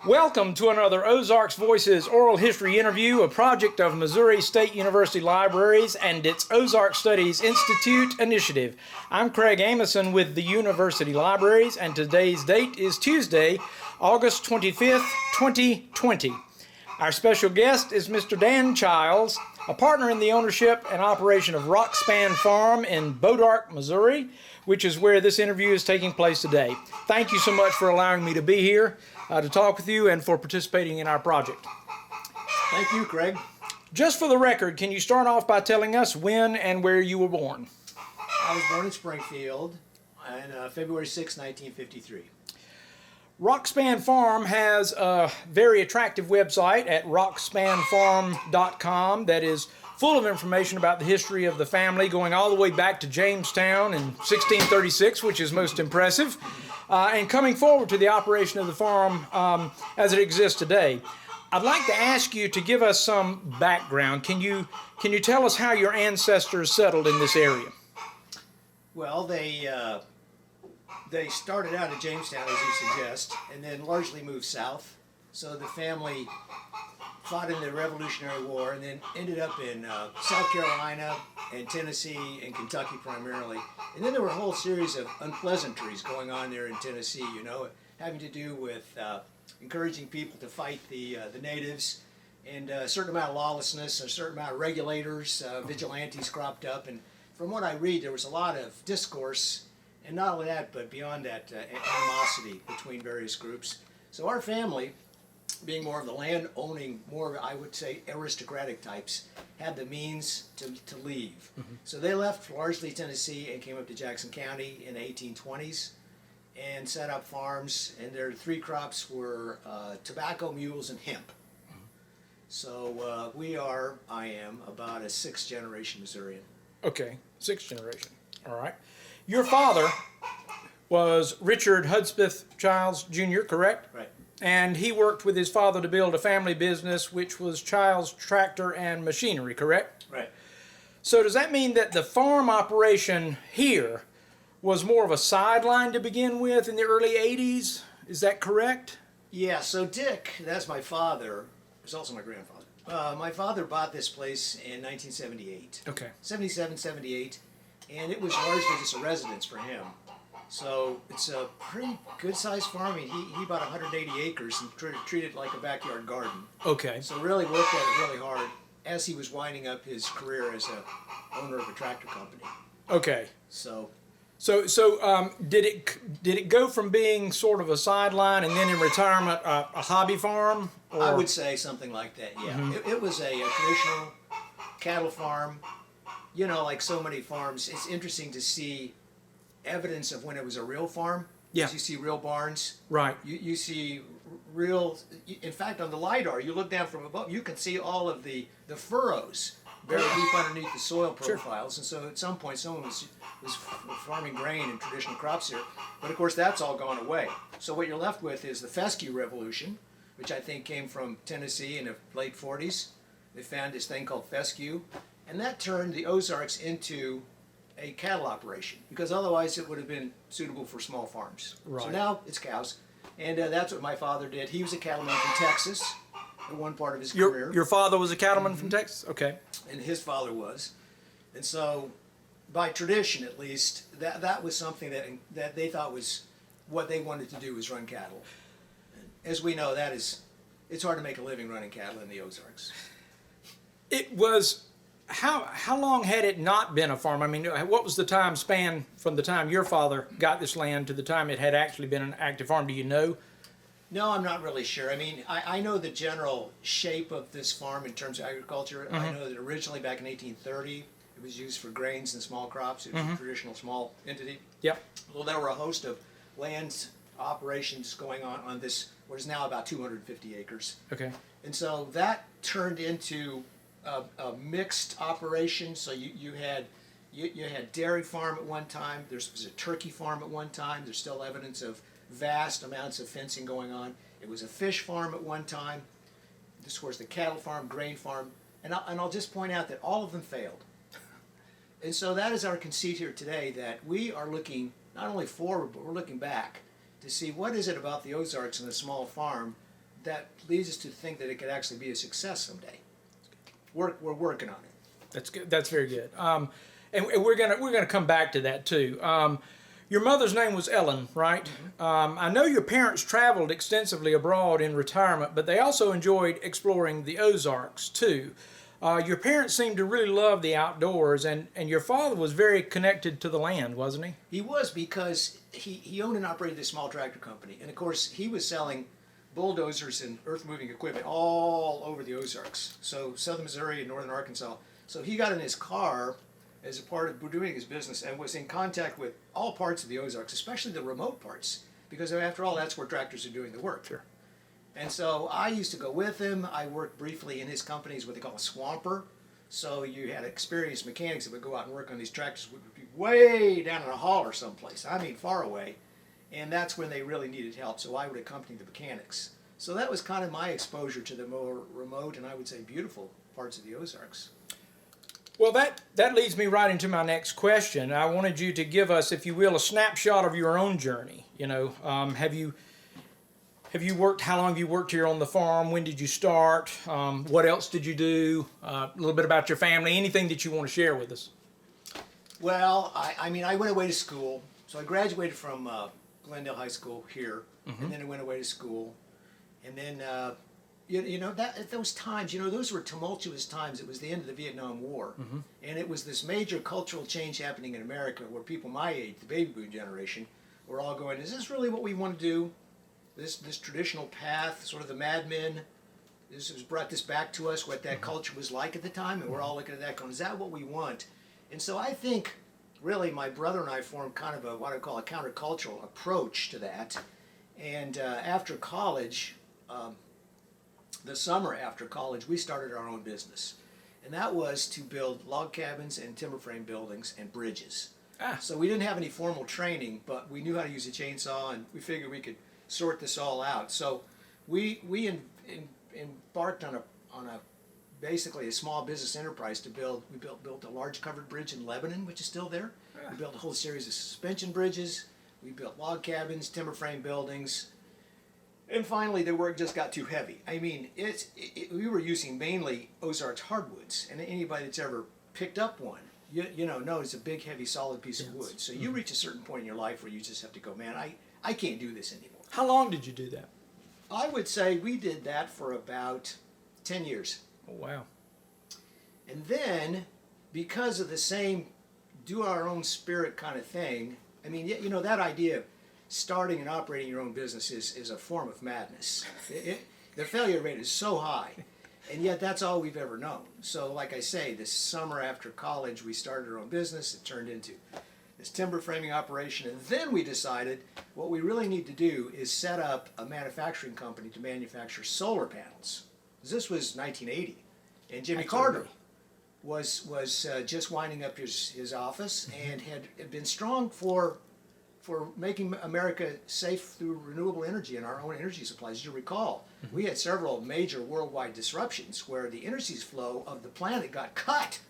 Welcome to another Ozarks Voices oral history interview, a project of Missouri State University Libraries and its Ozark Studies Institute initiative. I'm Craig Amason with the University Libraries, and today's date is Tuesday, August 25th, 2020. Our special guest is Mr. Dan Chiles, a partner in the ownership and operation of Rockspan Farm in Bois D'Arc, Missouri, which is where this interview is taking place today. Thank you so much for allowing me to be here to talk with you and for participating in our project. Thank you, Craig. Just for the record, can you start off by telling us when and where you were born? I was born in Springfield on February 6, 1953. Rockspan Farm has a very attractive website at rockspanfarm.com that is full of information about the history of the family going all the way back to Jamestown in 1636, which is most impressive, and coming forward to the operation of the farm as it exists today. I'd like to ask you to give us some background. Can you tell us how your ancestors settled in this area? Well, they started out at Jamestown, as you suggest, and then largely moved south. So the family fought in the Revolutionary War and then ended up in South Carolina and Tennessee and Kentucky primarily. And then there were a whole series of unpleasantries going on there in Tennessee, having to do with encouraging people to fight the natives, and a certain amount of lawlessness, a certain amount of regulators, vigilantes cropped up. And from what I read, there was a lot of discourse, and not only that, but beyond that, animosity between various groups. So our family, being more of the land-owning, more, I would say, aristocratic types, had the means to leave. Mm-hmm. So they left largely Tennessee and came up to Jackson County in the 1820s and set up farms, and their three crops were tobacco, mules, and hemp. Mm-hmm. So I am about a sixth generation Missourian. Okay, sixth generation. All right. Your father was Richard Hudspeth Chiles Jr., correct? Right. And he worked with his father to build a family business, which was Chiles Tractor and Machinery, correct? Right. So does that mean that the farm operation here was more of a sideline to begin with in the early 80s? Is that correct? Yeah, so Dick, that's my father, who's also my grandfather. My father bought this place in 1978. Okay. 77, 78, and it was largely just a residence for him. So it's a pretty good-sized farm. I mean, he bought 180 acres and treated it like a backyard garden. Okay. So really worked at it really hard as he was winding up his career as a owner of a tractor company. Okay. So did it go from being sort of a sideline and then in retirement a hobby farm? Or? I would say something like that. Yeah. Mm-hmm. It was a traditional cattle farm. Like so many farms, it's interesting to see evidence of when it was a real farm. Yeah. You see real barns. Right. You see real, in fact, on the LiDAR, you look down from above, you can see all of the furrows buried deep underneath the soil profiles. Sure. And so at some point someone was farming grain and traditional crops here. But of course that's all gone away. So what you're left with is the Fescue Revolution, which I think came from Tennessee in the late 40s. They found this thing called fescue, and that turned the Ozarks into a cattle operation, because otherwise it would have been suitable for small farms. Right. So now it's cows, and that's what my father did. He was a cattleman from Texas at one part of his career. Your father was a cattleman from Texas? Okay. And his father was. And so, by tradition at least, that was something that they thought was what they wanted to do, was run cattle. And as we know, it's hard to make a living running cattle in the Ozarks. It was. How long had it not been a farm? I mean, what was the time span from the time your father got this land to the time it had actually been an active farm? Do you know? No, I'm not really sure. I mean, I know the general shape of this farm in terms of agriculture. Mm-hmm. I know that originally back in 1830, it was used for grains and small crops. It was a traditional small entity. Yep. Well, there were a host of land operations going on this, what is now about 250 acres. Okay. And so that turned into a mixed operation. So you had dairy farm at one time. There was a turkey farm at one time. There's still evidence of vast amounts of fencing going on. It was a fish farm at one time. This was the cattle farm, grain farm, and I'll just point out that all of them failed. And so that is our conceit here today, that we are looking not only forward, but we're looking back to see what is it about the Ozarks and the small farm that leads us to think that it could actually be a success someday. We're working on it. That's good. That's very good. And we're gonna come back to that too. Your mother's name was Ellen, right? Mm-hmm. I know your parents traveled extensively abroad in retirement, but they also enjoyed exploring the Ozarks too. Your parents seemed to really love the outdoors, and your father was very connected to the land, wasn't he? He was, because he owned and operated a small tractor company. And of course, he was selling bulldozers and earth-moving equipment all over the Ozarks. So southern Missouri and northern Arkansas. So he got in his car as a part of doing his business and was in contact with all parts of the Ozarks, especially the remote parts, because after all, that's where tractors are doing the work. Sure. And so I used to go with him. I worked briefly in his company as what they call a swamper. So you had experienced mechanics that would go out and work on these tractors, would be way down in a holler someplace. I mean, far away. And that's when they really needed help. So I would accompany the mechanics. So that was kind of my exposure to the more remote and I would say beautiful parts of the Ozarks. Well, that leads me right into my next question. I wanted you to give us, if you will, a snapshot of your own journey. You know, have you worked? How long have you worked here on the farm? When did you start? What else did you do? A little bit about your family. Anything that you want to share with us? Well, I mean, I went away to school. So I graduated from Glendale High School here, and then I went away to school, and then. You know, that at those times, you know, those were tumultuous times. It was the end of the Vietnam War. And it was this major cultural change happening in America where people my age, the baby boom generation, were all going, is this really what we want to do? This traditional path, sort of the Mad Men, this has brought this back to us, what that culture was like at the time. And we're all looking at that going, is that what we want? And so I think, really, my brother and I formed kind of what I call a countercultural approach to that. And after college, the summer after college, we started our own business. And that was to build log cabins and timber frame buildings and bridges. So we didn't have any formal training, but we knew how to use a chainsaw, and we figured we could sort this all out. So we embarked on a basically a small business enterprise to build. We built a large covered bridge in Lebanon, which is still there. We built a whole series of suspension bridges. We built log cabins, timber frame buildings. And finally, the work just got too heavy. I mean, we were using mainly Ozarks hardwoods, and anybody that's ever picked up one, you know it's a big, heavy, solid piece of wood. So you reach a certain point in your life where you just have to go, man, I can't do this anymore. How long did you do that? I would say we did that for about 10 years. Oh, wow. And then, because of the same do our own spirit kind of thing, I mean, you know, that idea of starting and operating your own business is a form of madness. The failure rate is so high, and yet that's all we've ever known. So like I say, this summer after college, we started our own business. It turned into this timber framing operation, and then we decided what we really need to do is set up a manufacturing company to manufacture solar panels. This was 1980, and Jimmy Carter was just winding up his office and had been strong for making America safe through renewable energy and our own energy supplies. As you recall, we had several major worldwide disruptions where the energy flow of the planet got cut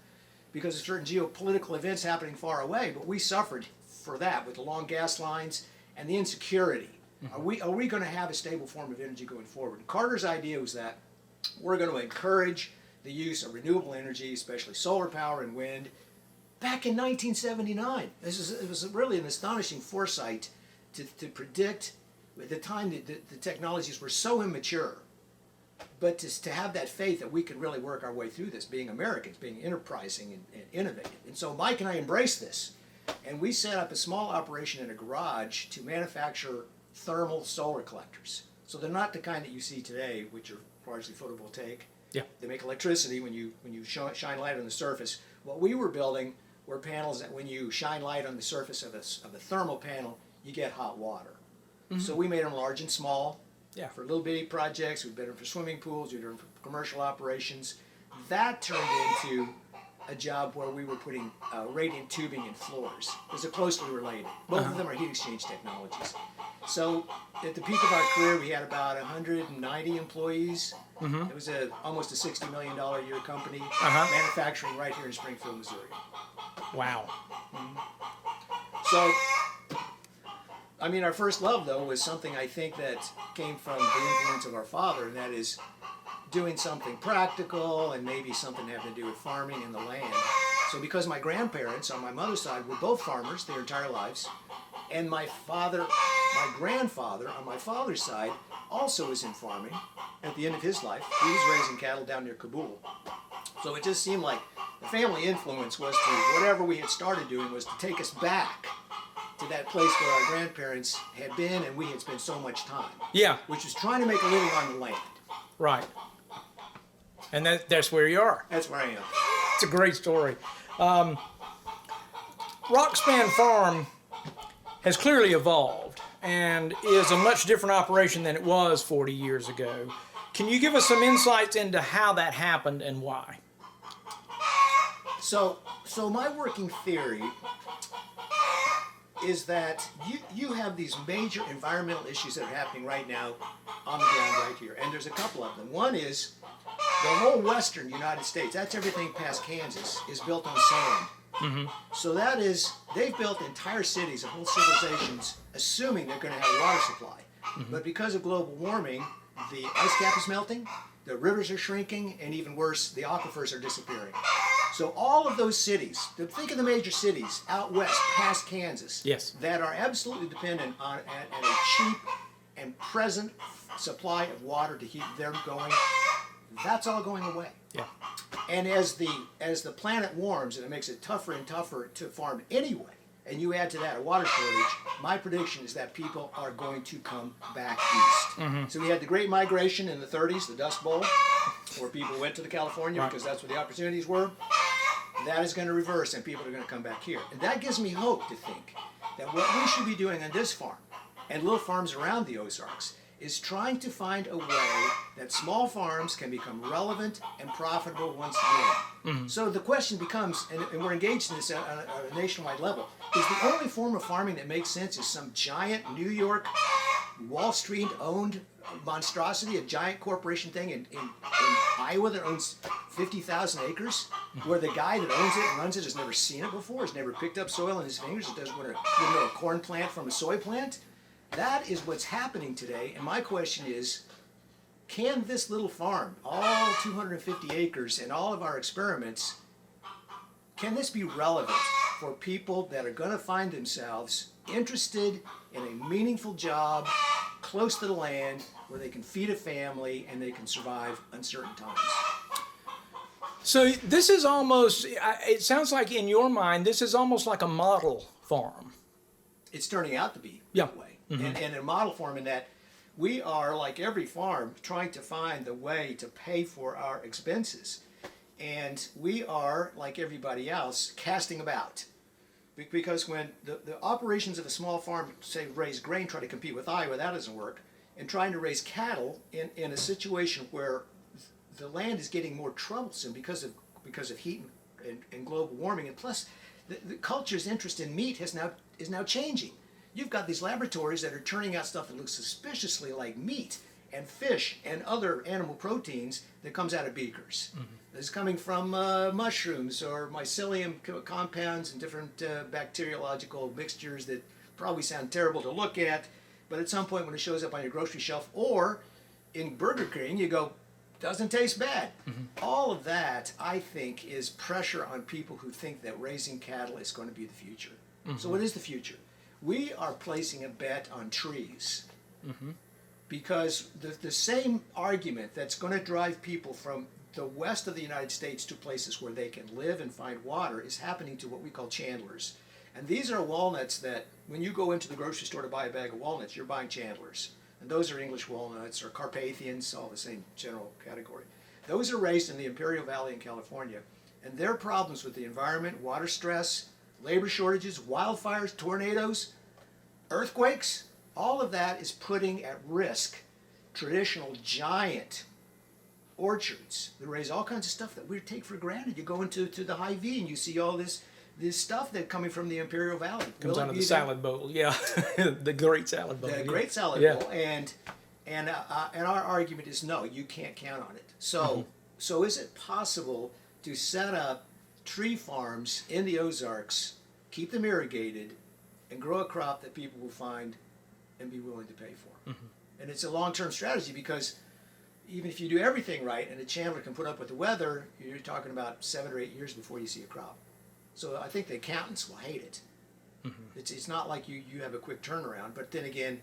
because of certain geopolitical events happening far away, but we suffered for that with the long gas lines and the insecurity. Are we going to have a stable form of energy going forward? And Carter's idea was that we're going to encourage the use of renewable energy, especially solar power and wind, back in 1979. It was really an astonishing foresight to predict at the time that the technologies were so immature, but to have that faith that we could really work our way through this, being Americans, being enterprising and innovative. And so Mike and I embraced this, and we set up a small operation in a garage to manufacture thermal solar collectors. So they're not the kind that you see today, which are largely photovoltaic. Yeah. They make electricity when you shine light on the surface. What we were building were panels that when you shine light on the surface of a thermal panel, you get hot water. So we made them large and small for little bitty projects. We made them for swimming pools. We did them for commercial operations. That turned into a job where we were putting radiant tubing in floors. Those are closely related. Both of them are heat exchange technologies. So at the peak of our career, we had about 190 employees. It was almost a $60 million a year company manufacturing right here in Springfield, Missouri. Wow. So I mean, our first love, though, was something I think that came from the influence of our father, and that is doing something practical and maybe something having to do with farming and the land. So because my grandparents on my mother's side were both farmers their entire lives, and my grandfather on my father's side also was in farming. At the end of his life, he was raising cattle down near Kabul. So it just seemed like the family influence was to, whatever we had started doing was to take us back to that place where our grandparents had been and we had spent so much time. Yeah. Which was trying to make a living on the land. Right. And that's where you are. That's where I am. It's a great story. Rockspan Farm has clearly evolved and is a much different operation than it was 40 years ago. Can you give us some insights into how that happened and why? So my working theory is that you have these major environmental issues that are happening right now on the ground right here. And there's a couple of them. One is the whole western United States, that's everything past Kansas, is built on sand. Mm-hmm. So that is, they've built entire cities, whole civilizations, assuming they're going to have a water supply. Mm-hmm. But because of global warming, the ice cap is melting, the rivers are shrinking, and even worse, the aquifers are disappearing. So all of those cities, think of the major cities out west past Kansas, yes, that are absolutely dependent on a cheap and present supply of water to keep them going, that's all going away. Yeah. And as the planet warms and it makes it tougher and tougher to farm anyway, and you add to that a water shortage, my prediction is that people are going to come back east. Mm-hmm. So we had the Great Migration in the 30s, the Dust Bowl, where people went to California right, because that's where the opportunities were. That is going to reverse and people are going to come back here. And that gives me hope to think that what we should be doing on this farm and little farms around the Ozarks is trying to find a way that small farms can become relevant and profitable once again. Mm-hmm. So the question becomes, and we're engaged in this on a nationwide level, is the only form of farming that makes sense is some giant New York, Wall Street owned monstrosity, a giant corporation thing in Iowa that owns 50,000 acres, where the guy that owns it and runs it has never seen it before, has never picked up soil in his fingers, it doesn't know a corn plant from a soy plant. That is what's happening today, and my question is, can this little farm, all 250 acres and all of our experiments, can this be relevant for people that are going to find themselves interested in a meaningful job close to the land where they can feed a family and they can survive uncertain times? So this is almost, it sounds like in your mind, this is almost like a model farm. It's turning out to be yeah, that way. Mm-hmm. And a model farm in that we are, like every farm, trying to find the way to pay for our expenses. And we are, like everybody else, casting about. Because when the operations of a small farm, say, raise grain, try to compete with Iowa, that doesn't work. And trying to raise cattle in a situation where the land is getting more troublesome because of heat and global warming. And plus, the culture's interest in meat is now changing. You've got these laboratories that are turning out stuff that looks suspiciously like meat and fish and other animal proteins that comes out of beakers. Mm-hmm. It's coming from mushrooms or mycelium compounds and different bacteriological mixtures that probably sound terrible to look at, but at some point when it shows up on your grocery shelf or in Burger King, you go, doesn't taste bad. Mm-hmm. All of that, I think, is pressure on people who think that raising cattle is going to be the future. Mm-hmm. So what is the future? We are placing a bet on trees. Mm-hmm. Because the same argument that's going to drive people from the west of the United States to places where they can live and find water is happening to what we call chandlers. And these are walnuts that, when you go into the grocery store to buy a bag of walnuts, you're buying chandlers. And those are English walnuts or Carpathians, all the same general category. Those are raised in the Imperial Valley in California. And their problems with the environment, water stress, labor shortages, wildfires, tornadoes, earthquakes, all of that is putting at risk traditional giant orchards that raise all kinds of stuff that we take for granted. You go into the Hy-Vee and you see all this stuff that's coming from the Imperial Valley. Comes out of the salad bowl, yeah. The great salad bowl. The great salad bowl. And our argument is no, you can't count on it. So is it possible to set up tree farms in the Ozarks, keep them irrigated, and grow a crop that people will find and be willing to pay for. And it's a long-term strategy because even if you do everything right and a chandler can put up with the weather, you're talking about 7 or 8 years before you see a crop. So I think the accountants will hate it. It's not like you have a quick turnaround, but then again,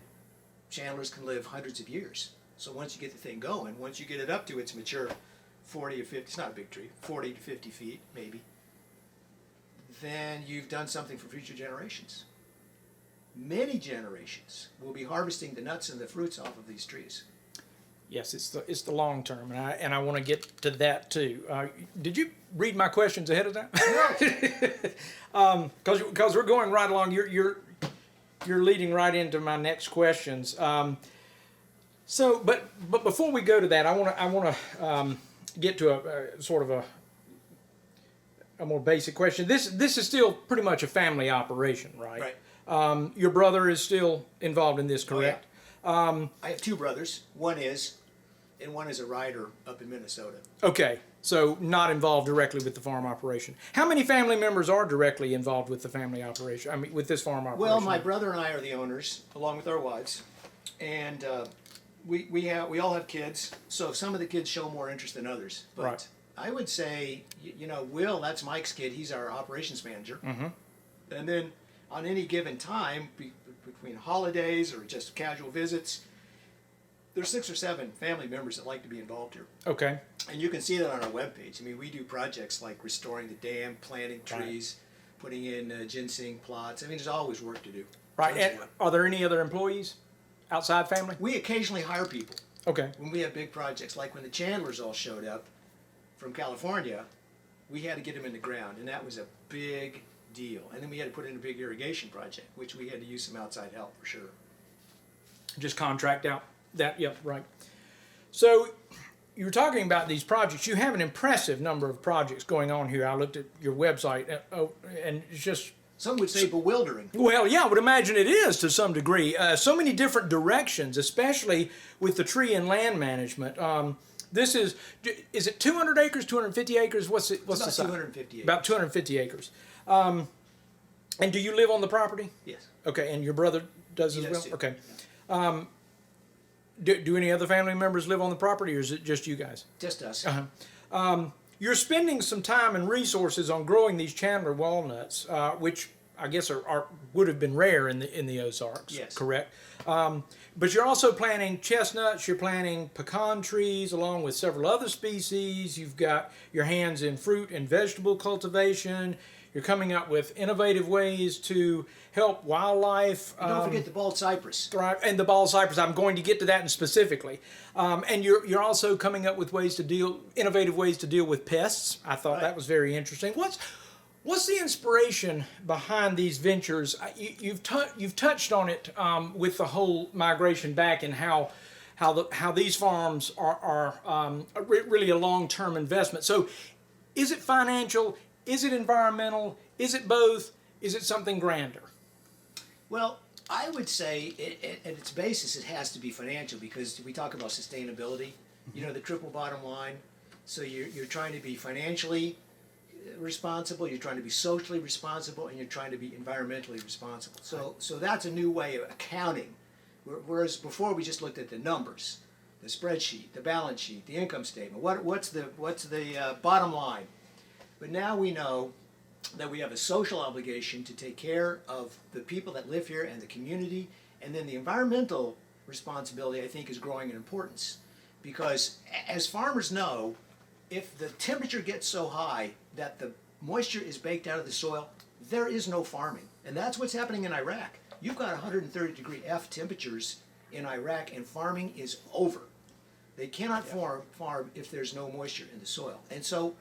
chandlers can live hundreds of years. So once you get the thing going, once you get it up to its mature 40 or 50, it's not a big tree, 40 to 50 feet maybe, then you've done something for future generations. Many generations will be harvesting the nuts and the fruits off of these trees. Yes, it's the long term, and I want to get to that too. Did you read my questions ahead of time? No. Because we're going right along. You're leading right into my next questions. But before we go to that, I want to get to a sort of a more basic question. This is still pretty much a family operation, right? Right. Your brother is still involved in this, correct? Oh, yeah. I have two brothers. One is a rider up in Minnesota. Okay, so not involved directly with the farm operation. How many family members are directly involved with the family operation? I mean, with this farm operation? Well, my brother and I are the owners, along with our wives, and we all have kids. So some of the kids show more interest than others. But right. I would say, Will, that's Mike's kid. He's our operations manager. And then on any given time, between holidays or just casual visits, there's 6 or 7 family members that like to be involved here. Okay. And you can see that on our webpage. I mean, we do projects like restoring the dam, planting trees, putting in ginseng plots. I mean, there's always work to do. Right. And are there any other employees outside family? We occasionally hire people. Okay. When we have big projects, like when the Chandlers all showed up from California, we had to get them in the ground, and that was a big deal. And then we had to put in a big irrigation project, which we had to use some outside help for sure. Just contract out that, yep, right. So you were talking about these projects. You have an impressive number of projects going on here. I looked at your website, and it's just... Some would say bewildering. Well, yeah, I would imagine it is to some degree. So many different directions, especially with the tree and land management. This is it 200 acres, 250 acres? What's the size? 250 acres. About 250 acres. And do you live on the property? Yes. Okay, and your brother does as well? Too. Okay. Do any other family members live on the property, or is it just you guys? Just us. You're spending some time and resources on growing these Chandler walnuts, which I guess would have been rare in the Ozarks. Yes. Correct. But you're also planting chestnuts. You're planting pecan trees along with several other species. You've got your hands in fruit and vegetable cultivation. You're coming up with innovative ways to help wildlife. And don't forget the bald cypress. Thrive, and the bald cypress. I'm going to get to that specifically. And you're also coming up with innovative ways to deal with pests. I thought that was very interesting. What's the inspiration behind these ventures? You've touched on it with the whole migration back and how these farms are really a long-term investment. So, is it financial? Is it environmental? Is it both? Is it something grander? Well, I would say at its basis it has to be financial, because we talk about sustainability, the triple bottom line. So you're trying to be financially responsible, you're trying to be socially responsible, and you're trying to be environmentally responsible. So that's a new way of accounting. Whereas before we just looked at the numbers, the spreadsheet, the balance sheet, the income statement. What's the bottom line? But now we know that we have a social obligation to take care of the people that live here and the community, and then the environmental responsibility, I think, is growing in importance. Because as farmers know, if the temperature gets so high that the moisture is baked out of the soil, there is no farming. And that's what's happening in Iraq. You've got 130 degree F temperatures in Iraq, and farming is over. They cannot farm if there's no moisture in the soil. And so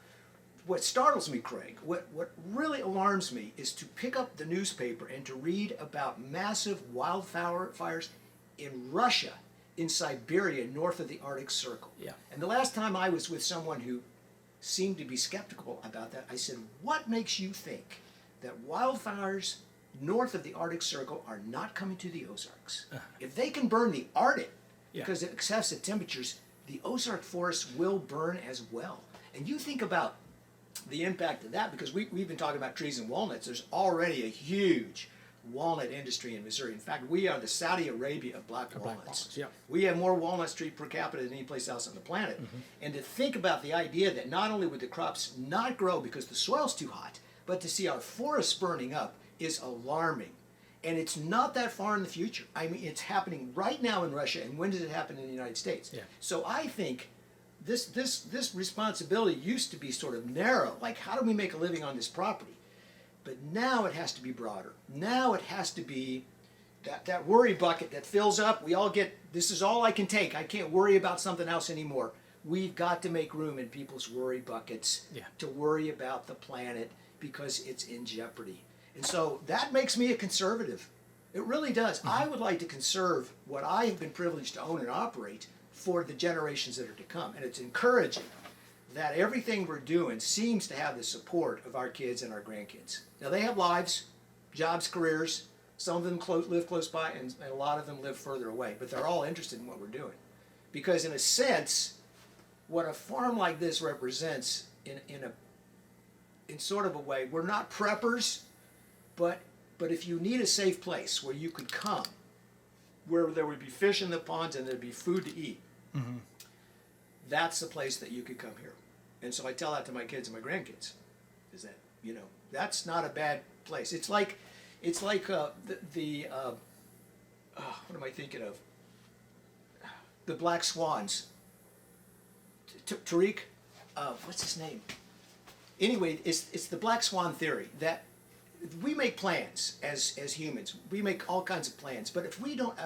what startles me, Craig, what really alarms me, is to pick up the newspaper and to read about massive wildfires in Russia, in Siberia, north of the Arctic Circle. Yeah. And the last time I was with someone who seemed to be skeptical about that, I said, what makes you think that wildfires north of the Arctic Circle are not coming to the Ozarks? If they can burn the Arctic because of excessive temperatures, the Ozark forests will burn as well. And you think about the impact of that, because we've been talking about trees and walnuts. There's already a huge walnut industry in Missouri. In fact, we are the Saudi Arabia of black walnuts. Yeah. We have more walnuts trees per capita than any place else on the planet. And to think about the idea that not only would the crops not grow because the soil's too hot, but to see our forests burning up is alarming. And it's not that far in the future. I mean, it's happening right now in Russia, and when does it happen in the United States? Yeah. So I think this responsibility used to be sort of narrow, like how do we make a living on this property? But now it has to be broader. Now it has to be that worry bucket that fills up. We all get, this is all I can take. I can't worry about something else anymore. We've got to make room in people's worry buckets to worry about the planet because it's in jeopardy. And so that makes me a conservative. It really does. I would like to conserve what I have been privileged to own and operate for the generations that are to come. And it's encouraging that everything we're doing seems to have the support of our kids and our grandkids. Now they have lives, jobs, careers. Some of them live close by, and a lot of them live further away. But they're all interested in what we're doing. Because in a sense, what a farm like this represents in sort of a way, we're not preppers, but if you need a safe place where you could come, where there would be fish in the ponds and there'd be food to eat, that's the place that you could come here. And so I tell that to my kids and my grandkids, is that, you know, that's not a bad place. It's like what am I thinking of? The black swans. Tariq, what's his name? Anyway, it's the black swan theory that we make plans as humans. We make all kinds of plans, but if we don't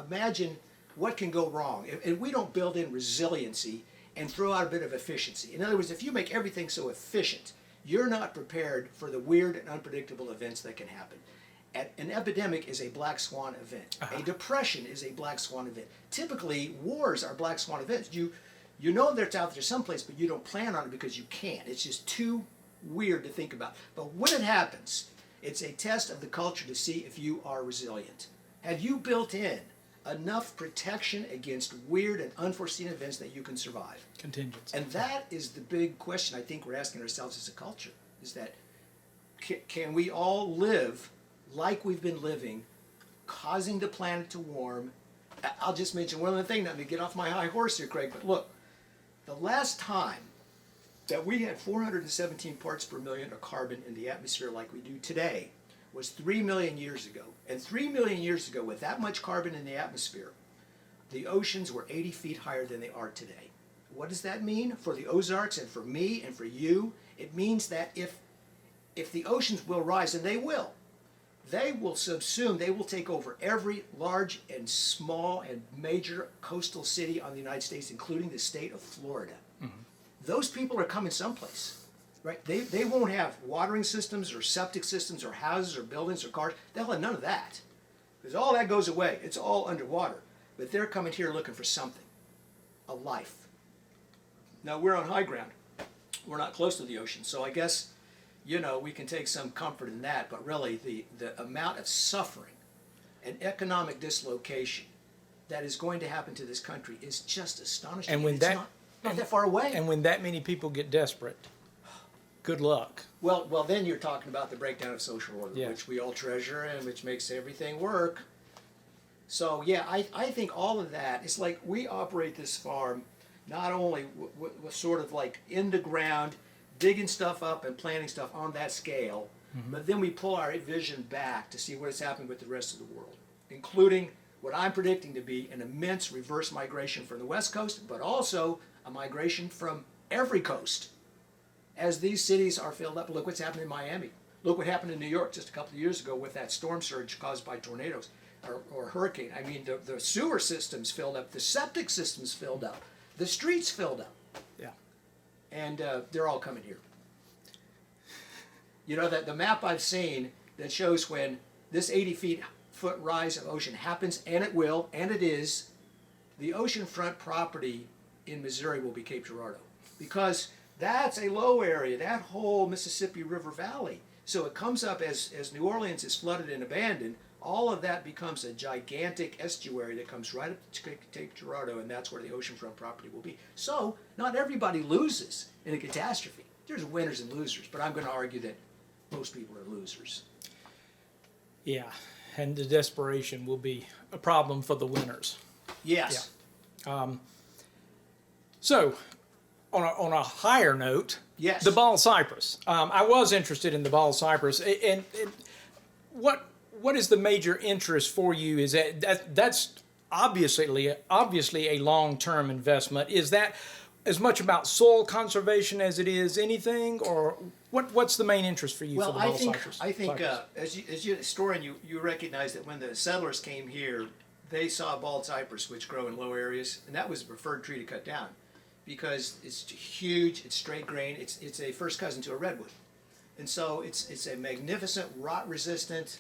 imagine what can go wrong, if we don't build in resiliency and throw out a bit of efficiency. In other words, if you make everything so efficient, you're not prepared for the weird and unpredictable events that can happen. An epidemic is a black swan event. A depression is a black swan event. Typically, wars are black swan events. You know they're out there someplace, but you don't plan on it because you can't. It's just too weird to think about. But when it happens, it's a test of the culture to see if you are resilient. Have you built in enough protection against weird and unforeseen events that you can survive? Contingency. And that is the big question I think we're asking ourselves as a culture, is that can we all live like we've been living, causing the planet to warm? I'll just mention one other thing, not to get off my high horse here, Craig, but look, the last time that we had 417 parts per million of carbon in the atmosphere like we do today was 3 million years ago. And 3 million years ago, with that much carbon in the atmosphere, the oceans were 80 feet higher than they are today. What does that mean for the Ozarks and for me and for you? It means that if the oceans will rise, and they will subsume, they will take over every large and small and major coastal city on the United States, including the state of Florida. Those people are coming someplace, right? They won't have watering systems or septic systems or houses or buildings or cars. They'll have none of that, because all that goes away. It's all underwater. But they're coming here looking for something, a life. Now, we're on high ground. We're not close to the ocean, so I guess, you know, we can take some comfort in that, but really the amount of suffering and economic dislocation that is going to happen to this country is just astonishing. And when it's not that far away. And when that many people get desperate, good luck. Well, then you're talking about the breakdown of social order, which we all treasure and which makes everything work. So yeah, I think all of that, it's like we operate this farm not only with sort of like in the ground, digging stuff up and planting stuff on that scale, but then we pull our vision back to see what is happening with the rest of the world, including what I'm predicting to be an immense reverse migration from the West Coast, but also a migration from every coast as these cities are filled up. Look what's happened in Miami. Look what happened in New York just a couple of years ago with that storm surge caused by tornadoes or hurricane. I mean, the sewer systems filled up, the septic systems filled up, the streets filled up. Yeah. And they're all coming here. You know, that the map I've seen that shows when this 80-foot rise of ocean happens, and it will, and it is, the oceanfront property in Missouri will be Cape Girardeau, because that's a low area, that whole Mississippi River Valley. So it comes up as New Orleans is flooded and abandoned, all of that becomes a gigantic estuary that comes right up to Cape Girardeau, and that's where the oceanfront property will be. So not everybody loses in a catastrophe. There's winners and losers, but I'm going to argue that most people are losers. Yeah, and the desperation will be a problem for the winners. Yes. So, on a higher note, Yes. the ball cypress. I was interested in the ball cypress, and what is the major interest for you? Is that's obviously a long-term investment. Is that as much about soil conservation as it is anything, or what's the main interest for you for the ball cypress? I think as you historian, you recognize that when the settlers came here, they saw bald cypress, which grow in low areas, and that was the preferred tree to cut down, because it's huge, it's straight grain, it's a first cousin to a redwood, and so it's a magnificent rot resistant.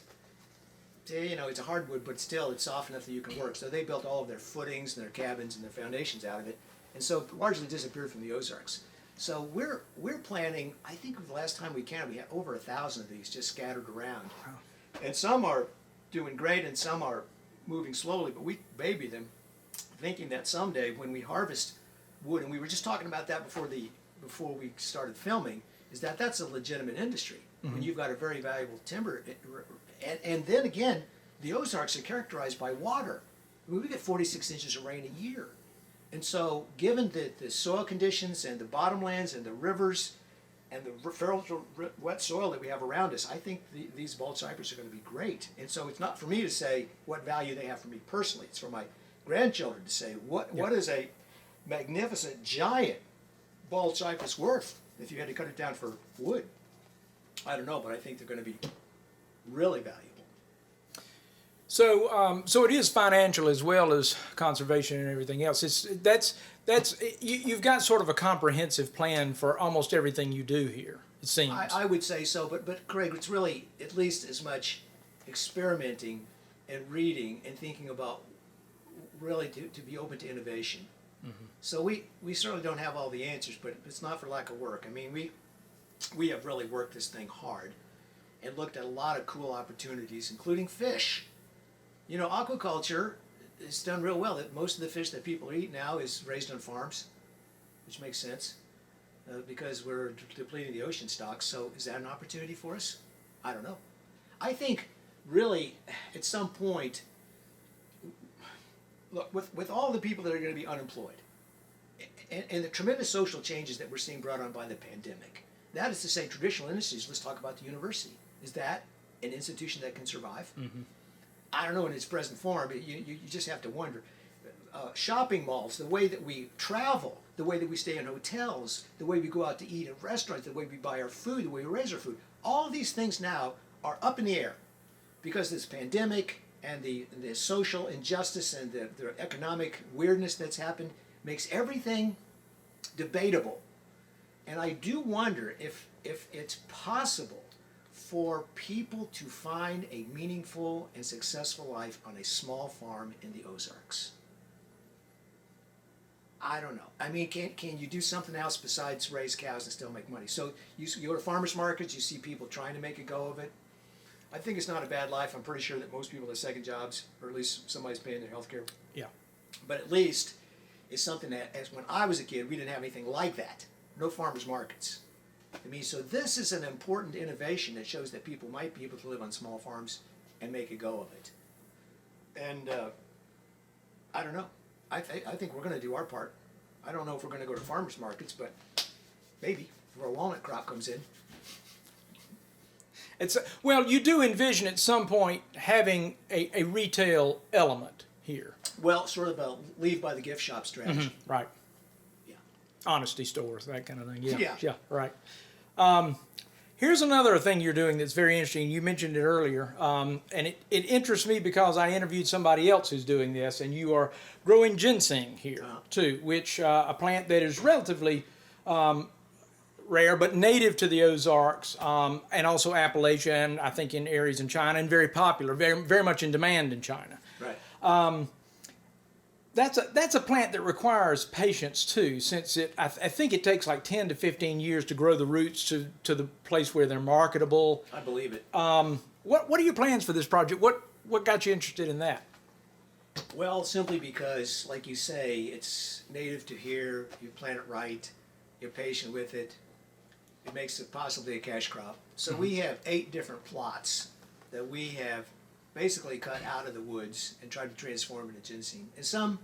You know, it's a hardwood, but still it's soft enough that you can work. So they built all of their footings and their cabins and their foundations out of it, and so largely disappeared from the Ozarks. So we're planning. I think the last time we counted, we had over 1,000 of these just scattered around, and some are doing great and some are moving slowly. But we baby them, thinking that someday when we harvest wood, and we were just talking about that before we started filming, is that that's a legitimate industry. Mm-hmm. When you've got a very valuable timber. And then again, the Ozarks are characterized by water. I mean, we get 46 inches of rain a year. And so given the soil conditions and the bottomlands and the rivers and the fertile wet soil that we have around us, I think these bald cypress are going to be great. And so it's not for me to say what value they have for me personally. It's for my grandchildren to say what is a magnificent giant bald cypress worth if you had to cut it down for wood. I don't know, but I think they're going to be really valuable. So it is financial as well as conservation and everything else. You've got sort of a comprehensive plan for almost everything you do here, it seems. I would say so, but Craig, it's really at least as much experimenting and reading and thinking about really to be open to innovation. Mm-hmm. So we certainly don't have all the answers, but it's not for lack of work. I mean, we have really worked this thing hard and looked at a lot of cool opportunities, including fish. You know, aquaculture is done real well. Most of the fish that people eat now is raised on farms, which makes sense because we're depleting the ocean stocks. So is that an opportunity for us? I don't know. I think really at some point, look, with all the people that are going to be unemployed and the tremendous social changes that we're seeing brought on by the pandemic, that is to say traditional industries, let's talk about the university. Is that an institution that can survive? Mm-hmm. I don't know in its present form, but you just have to wonder. Shopping malls, the way that we travel, the way that we stay in hotels, the way we go out to eat in restaurants, the way we buy our food, the way we raise our food, all of these things now are up in the air because this pandemic and the social injustice and the economic weirdness that's happened makes everything debatable. And I do wonder if it's possible for people to find a meaningful and successful life on a small farm in the Ozarks. I don't know. I mean, can you do something else besides raise cows and still make money? So you go to farmers markets, you see people trying to make a go of it. I think it's not a bad life. I'm pretty sure that most people have second jobs, or at least somebody's paying their health care. Yeah. But at least it's something that, as when I was a kid, we didn't have anything like that. No farmers markets. I mean, so this is an important innovation that shows that people might be able to live on small farms and make a go of it. And I don't know. I think we're going to do our part. I don't know if we're going to go to farmers markets, but maybe if a walnut crop comes in. Well, you do envision at some point having a retail element here. Well, sort of a leave by the gift shop strategy. Mm-hmm. Right. Yeah. Honesty stores, that kind of thing. Yeah. Yeah, right. Here's another thing you're doing that's very interesting. You mentioned it earlier, and it interests me because I interviewed somebody else who's doing this, and you are growing ginseng here, too, which a plant that is relatively rare, but native to the Ozarks, and also Appalachia, and I think in areas in China, and very popular, very, very much in demand in China. Right. That's a plant that requires patience too, since I think it takes like 10 to 15 years to grow the roots to the place where they're marketable. I believe it. What are your plans for this project? What got you interested in that? Well, simply because, like you say, it's native to here. You plant it right. You're patient with it. It makes it possibly a cash crop. So we have 8 different plots that we have basically cut out of the woods and tried to transform into ginseng. And some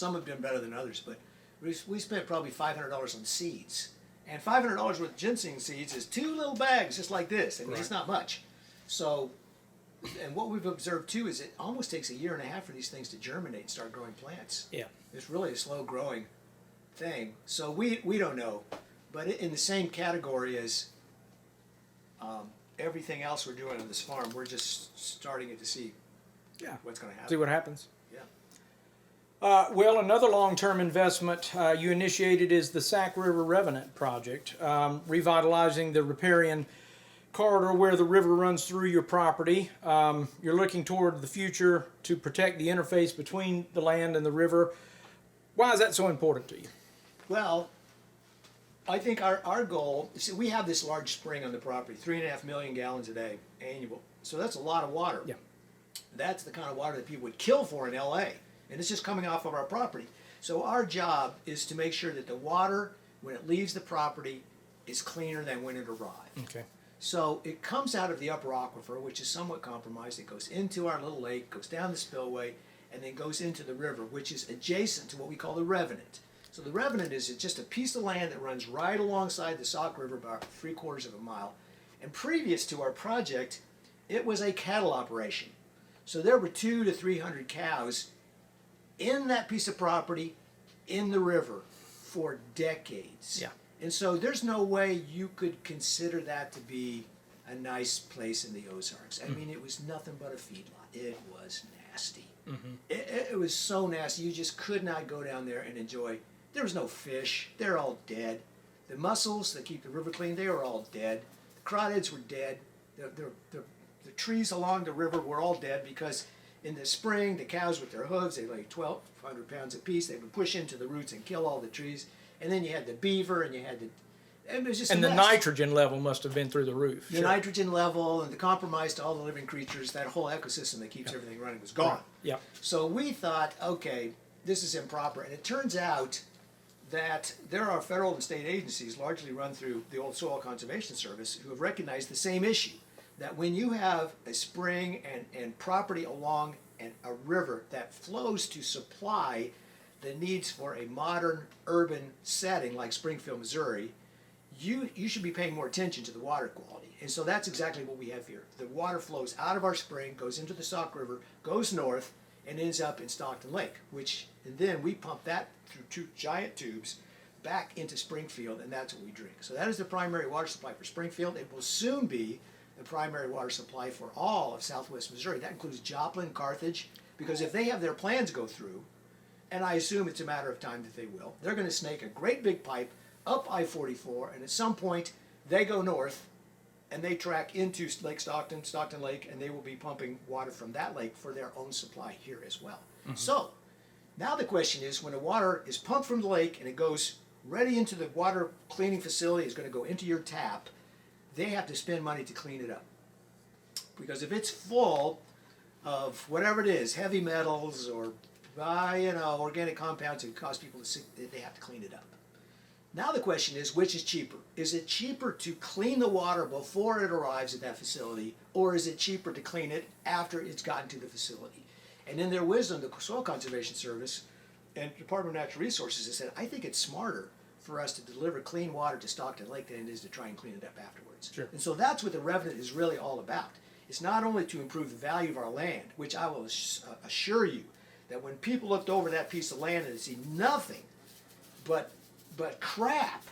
have been better than others, but we spent probably $500 on seeds. And $500 worth of ginseng seeds is 2 little bags just like this. I mean, it's not much. So, and what we've observed too is it almost takes a year and a half for these things to germinate and start growing plants. Yeah. It's really a slow growing thing. So we don't know. But in the same category as everything else we're doing on this farm, we're just starting to see what's going to happen. See what happens. Yeah. Well, another long-term investment you initiated is the Sac River Revenant Project, revitalizing the riparian corridor where the river runs through your property. You're looking toward the future to protect the interface between the land and the river. Why is that so important to you? Well, I think our goal, see, we have this large spring on the property, 3.5 million gallons a day annual. So that's a lot of water. Yeah. That's the kind of water that people would kill for in LA. And it's just coming off of our property. So our job is to make sure that the water, when it leaves the property, is cleaner than when it arrived. Okay. So it comes out of the upper aquifer, which is somewhat compromised. It goes into our little lake, goes down the spillway, and then goes into the river, which is adjacent to what we call the Revenant. So the Revenant is just a piece of land that runs right alongside the Sauk River, about 3/4 of a mile. And previous to our project, it was a cattle operation. So there were 200 to 300 cows in that piece of property in the river for decades. Yeah. And so there's no way you could consider that to be a nice place in the Ozarks. I mean, it was nothing but a feedlot. It was nasty. It was so nasty. You just could not go down there and enjoy. There was no fish. They're all dead. The mussels that keep the river clean, they were all dead. The crawdads were dead. The trees along the river were all dead because in the spring, the cows with their hooves, they weigh 1,200 pounds apiece. They would push into the roots and kill all the trees. And then you had the beaver, and you had it was just And a the mess. nitrogen level must have been through the roof. The nitrogen level and the compromise to all the living creatures, that whole ecosystem that keeps everything running was gone. Yeah. So we thought, okay, this is improper. And it turns out that there are federal and state agencies, largely run through the old Soil Conservation Service, who have recognized the same issue. That when you have a spring and property along a river that flows to supply the needs for a modern urban setting like Springfield, Missouri, you should be paying more attention to the water quality. And so that's exactly what we have here. The water flows out of our spring, goes into the Sauk River, goes north, and ends up in Stockton Lake, and then we pump that through 2 giant tubes back into Springfield, and that's what we drink. So that is the primary water supply for Springfield. It will soon be the primary water supply for all of southwest Missouri. That includes Joplin, Carthage, because if they have their plans go through, and I assume it's a matter of time that they will, they're going to snake a great big pipe up I-44, and at some point they go north and they track into Lake Stockton, Stockton Lake, and they will be pumping water from that lake for their own supply here as well. So now the question is, when the water is pumped from the lake and it goes ready into the water cleaning facility, it's going to go into your tap, they have to spend money to clean it up. Because if it's full of whatever it is, heavy metals or organic compounds that cause people to sick, they have to clean it up. Now the question is, which is cheaper? Is it cheaper to clean the water before it arrives at that facility, or is it cheaper to clean it after it's gotten to the facility? And in their wisdom, the Soil Conservation Service and Department of Natural Resources has said, I think it's smarter for us to deliver clean water to Stockton Lake than it is to try and clean it up afterwards. Sure. And so that's what the Revenant is really all about. It's not only to improve the value of our land, which I will assure you that when people looked over that piece of land and they see nothing but crap,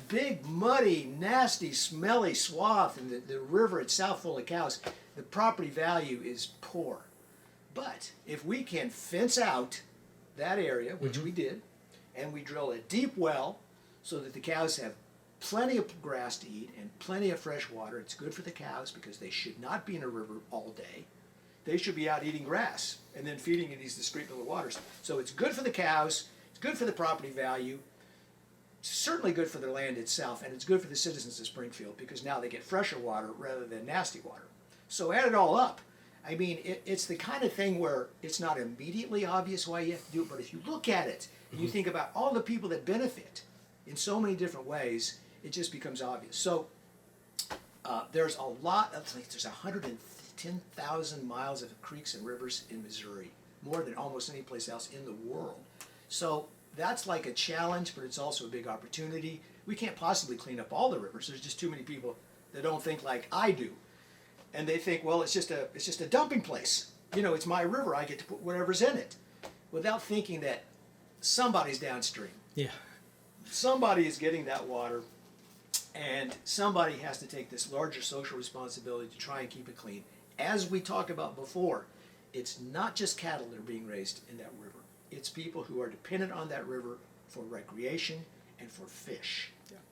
big, muddy, nasty, smelly swath, and the river itself full of cows, the property value is poor. But if we can fence out that area, which we did, and we drill a deep well so that the cows have plenty of grass to eat and plenty of fresh water, it's good for the cows because they should not be in a river all day. They should be out eating grass and then feeding in these discrete little waters. So it's good for the cows, it's good for the property value, it's certainly good for the land itself, and it's good for the citizens of Springfield because now they get fresher water rather than nasty water. So add it all up. I mean, it's the kind of thing where it's not immediately obvious why you have to do it, but if you look at it and you think about all the people that benefit in so many different ways, it just becomes obvious. So there's a lot of, there's to 10,000 miles of creeks and rivers in Missouri, more than almost any place else in the world. So that's like a challenge, but it's also a big opportunity. We can't possibly clean up all the rivers. There's just too many people that don't think like I do. And they think, well, it's just a dumping place. You know, it's my river. I get to put whatever's in it, without thinking that somebody's downstream. Yeah. Somebody is getting that water, and somebody has to take this larger social responsibility to try and keep it clean. As we talked about before, it's not just cattle that are being raised in that river. It's people who are dependent on that river for recreation and for fish,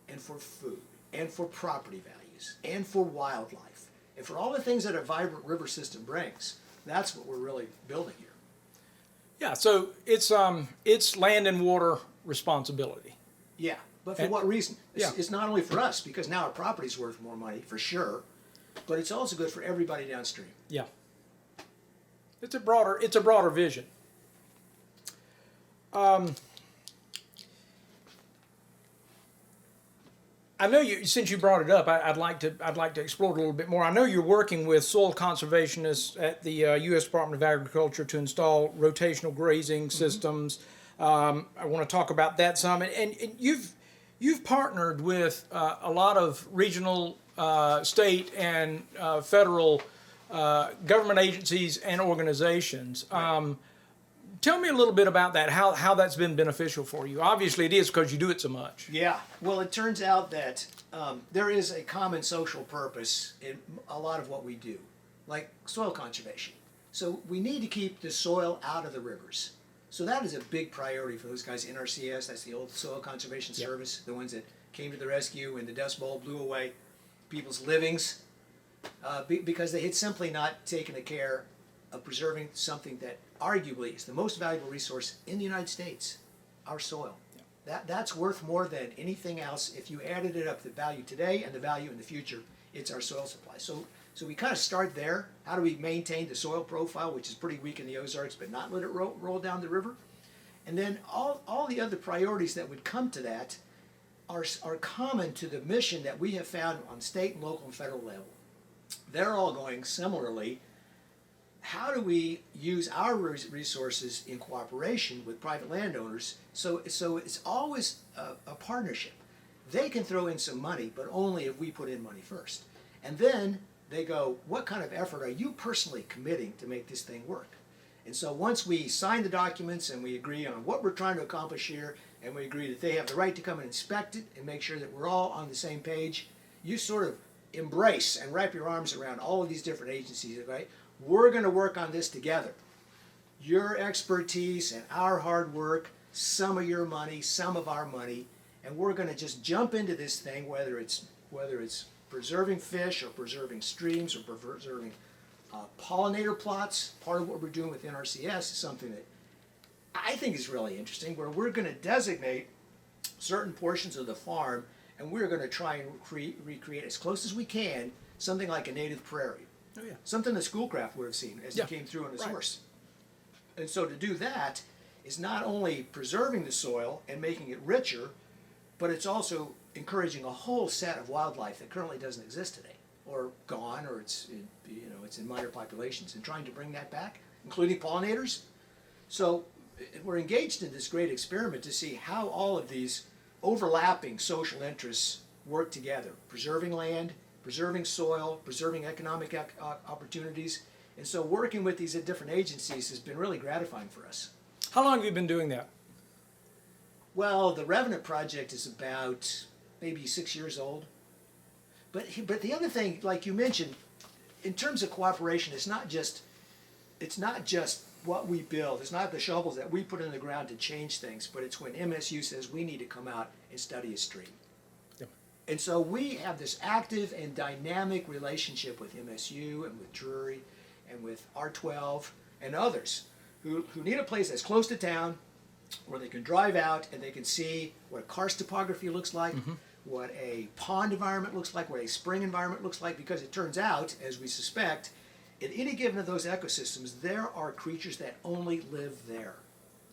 and for food, and for property values, and for wildlife, and for all the things that a vibrant river system brings. That's what we're really building here. Yeah, so it's land and water responsibility. Yeah, but for what reason? Yeah. It's not only for us, because now our property's worth more money, for sure, but it's also good for everybody downstream. Yeah. It's a broader vision. I know you, since you brought it up, I'd like to explore it a little bit more. I know you're working with soil conservationists at the U.S. Department of Agriculture to install rotational grazing systems. I want to talk about that some, and you've partnered with a lot of regional, state, and federal government agencies and organizations. Tell me a little bit about that, how that's been beneficial for you. Obviously it is, because you do it so much. Yeah, well, it turns out that there is a common social purpose in a lot of what we do, like soil conservation. So we need to keep the soil out of the rivers. So that is a big priority for those guys. NRCS, that's the old Soil Conservation Service, the ones that came to the rescue when the Dust Bowl blew away people's livings, because they had simply not taken the care of preserving something that arguably is the most valuable resource in the United States, our soil. That's worth more than anything else. If you added it up, the value today and the value in the future, it's our soil supply. So we kind of start there. How do we maintain the soil profile, which is pretty weak in the Ozarks, but not let it roll down the river? And then all the other priorities that would come to that are common to the mission that we have found on state and local and federal level. They're all going similarly. How do we use our resources in cooperation with private landowners? So it's always a partnership. They can throw in some money, but only if we put in money first. And then they go, what kind of effort are you personally committing to make this thing work? And so once we sign the documents and we agree on what we're trying to accomplish here, and we agree that they have the right to come and inspect it and make sure that we're all on the same page, you sort of embrace and wrap your arms around all of these different agencies, right? We're going to work on this together. Your expertise and our hard work, some of your money, some of our money, and we're going to just jump into this thing, whether it's preserving fish or preserving streams or preserving pollinator plots. Part of what we're doing with NRCS is something that I think is really interesting, where we're going to designate certain portions of the farm, and we're going to try and recreate as close as we can something like a native prairie. Oh, yeah. Something that Schoolcraft would have seen as he came through on his horse. And so to do that is not only preserving the soil and making it richer, but it's also encouraging a whole set of wildlife that currently doesn't exist today, or gone, or it's in minor populations, and trying to bring that back, including pollinators. So we're engaged in this great experiment to see how all of these overlapping social interests work together, preserving land, preserving soil, preserving economic opportunities. And so working with these different agencies has been really gratifying for us. How long have you been doing that? Well, the Revenant project is about maybe 6 years old. But the other thing, like you mentioned, in terms of cooperation, it's not just what we build. It's not the shovels that we put in the ground to change things, but it's when MSU says we need to come out and study a stream. And so we have this active and dynamic relationship with MSU and with Drury and with R12 and others who need a place that's close to town, where they can drive out and they can see what karst topography looks like, what a pond environment looks like, what a spring environment looks like, because it turns out, as we suspect, in any given of those ecosystems, there are creatures that only live there.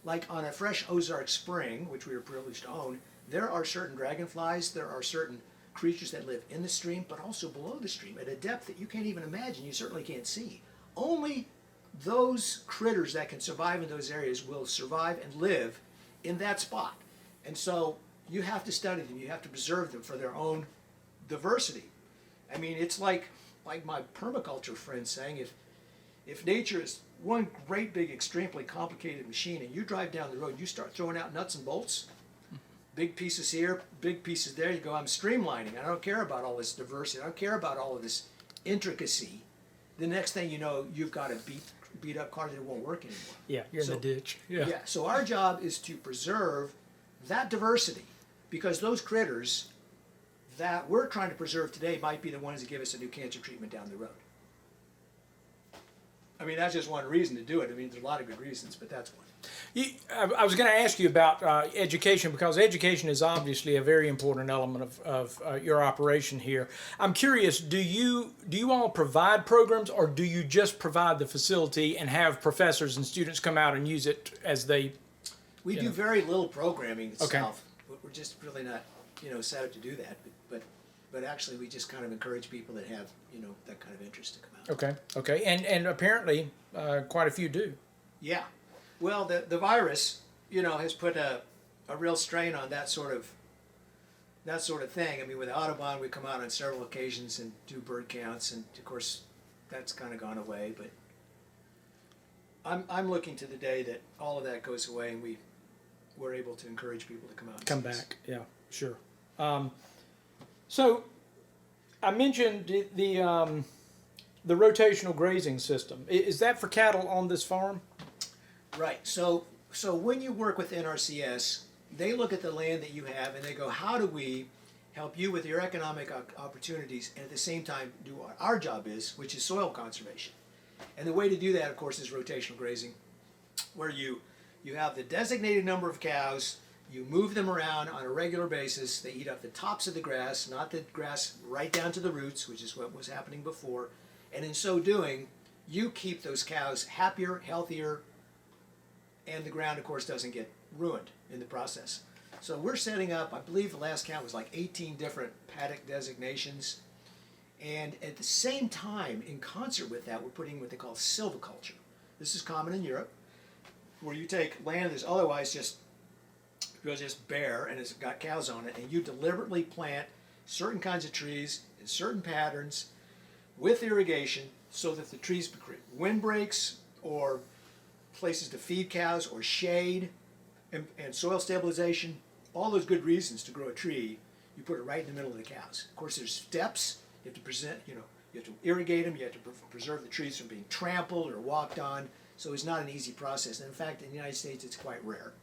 Like on a fresh Ozark spring, which we are privileged to own, there are certain dragonflies, there are certain creatures that live in the stream, but also below the stream at a depth that you can't even imagine, you certainly can't see. Only those critters that can survive in those areas will survive and live in that spot. And so you have to study them, you have to preserve them for their own diversity. I mean, it's like my permaculture friend saying, if nature is one great big extremely complicated machine and you drive down the road and you start throwing out nuts and bolts, big pieces here, big pieces there, you go, I'm streamlining, I don't care about all this diversity, I don't care about all of this intricacy. The next thing you know, you've got a beat up car that won't work anymore. Yeah, you're in the ditch. Yeah. So our job is to preserve that diversity, because those critters that we're trying to preserve today might be the ones that give us a new cancer treatment down the road. I mean, that's just one reason to do it. I mean, there's a lot of good reasons, but that's one. I was going to ask you about education, because education is obviously a very important element of your operation here. I'm curious, do you all provide programs, or do you just provide the facility and have professors and students come out and use it as they... We do very little programming itself. Okay. We're just really not, set up to do that. But actually, we just kind of encourage people that have, that kind of interest to come out. Okay. And apparently, quite a few do. Yeah. Well, the virus, has put a real strain on that sort of thing. I mean, with Audubon, we come out on several occasions and do bird counts, and of course, that's kind of gone away. But I'm looking to the day that all of that goes away, and we're able to encourage people to come out and come see us. back. Yeah, sure. So I mentioned the rotational grazing system. Is that for cattle on this farm? Right. So when you work with NRCS, they look at the land that you have and they go, how do we help you with your economic opportunities, and at the same time do what our job is, which is soil conservation. And the way to do that, of course, is rotational grazing, where you have the designated number of cows, you move them around on a regular basis, they eat up the tops of the grass, not the grass right down to the roots, which is what was happening before, and in so doing, you keep those cows happier, healthier, and the ground, of course, doesn't get ruined in the process. So we're setting up, I believe the last count was like 18 different paddock designations, and at the same time, in concert with that, we're putting what they call silviculture. This is common in Europe, where you take land that's otherwise just bare and it's got cows on it, and you deliberately plant certain kinds of trees in certain patterns with irrigation so that the trees create windbreaks or places to feed cows or shade and soil stabilization, all those good reasons to grow a tree. You put it right in the middle of the cows. Of course, there's steps. You have to you have to irrigate them. You have to preserve the trees from being trampled or walked on. So it's not an easy process. And in fact, in the United States, it's quite rare.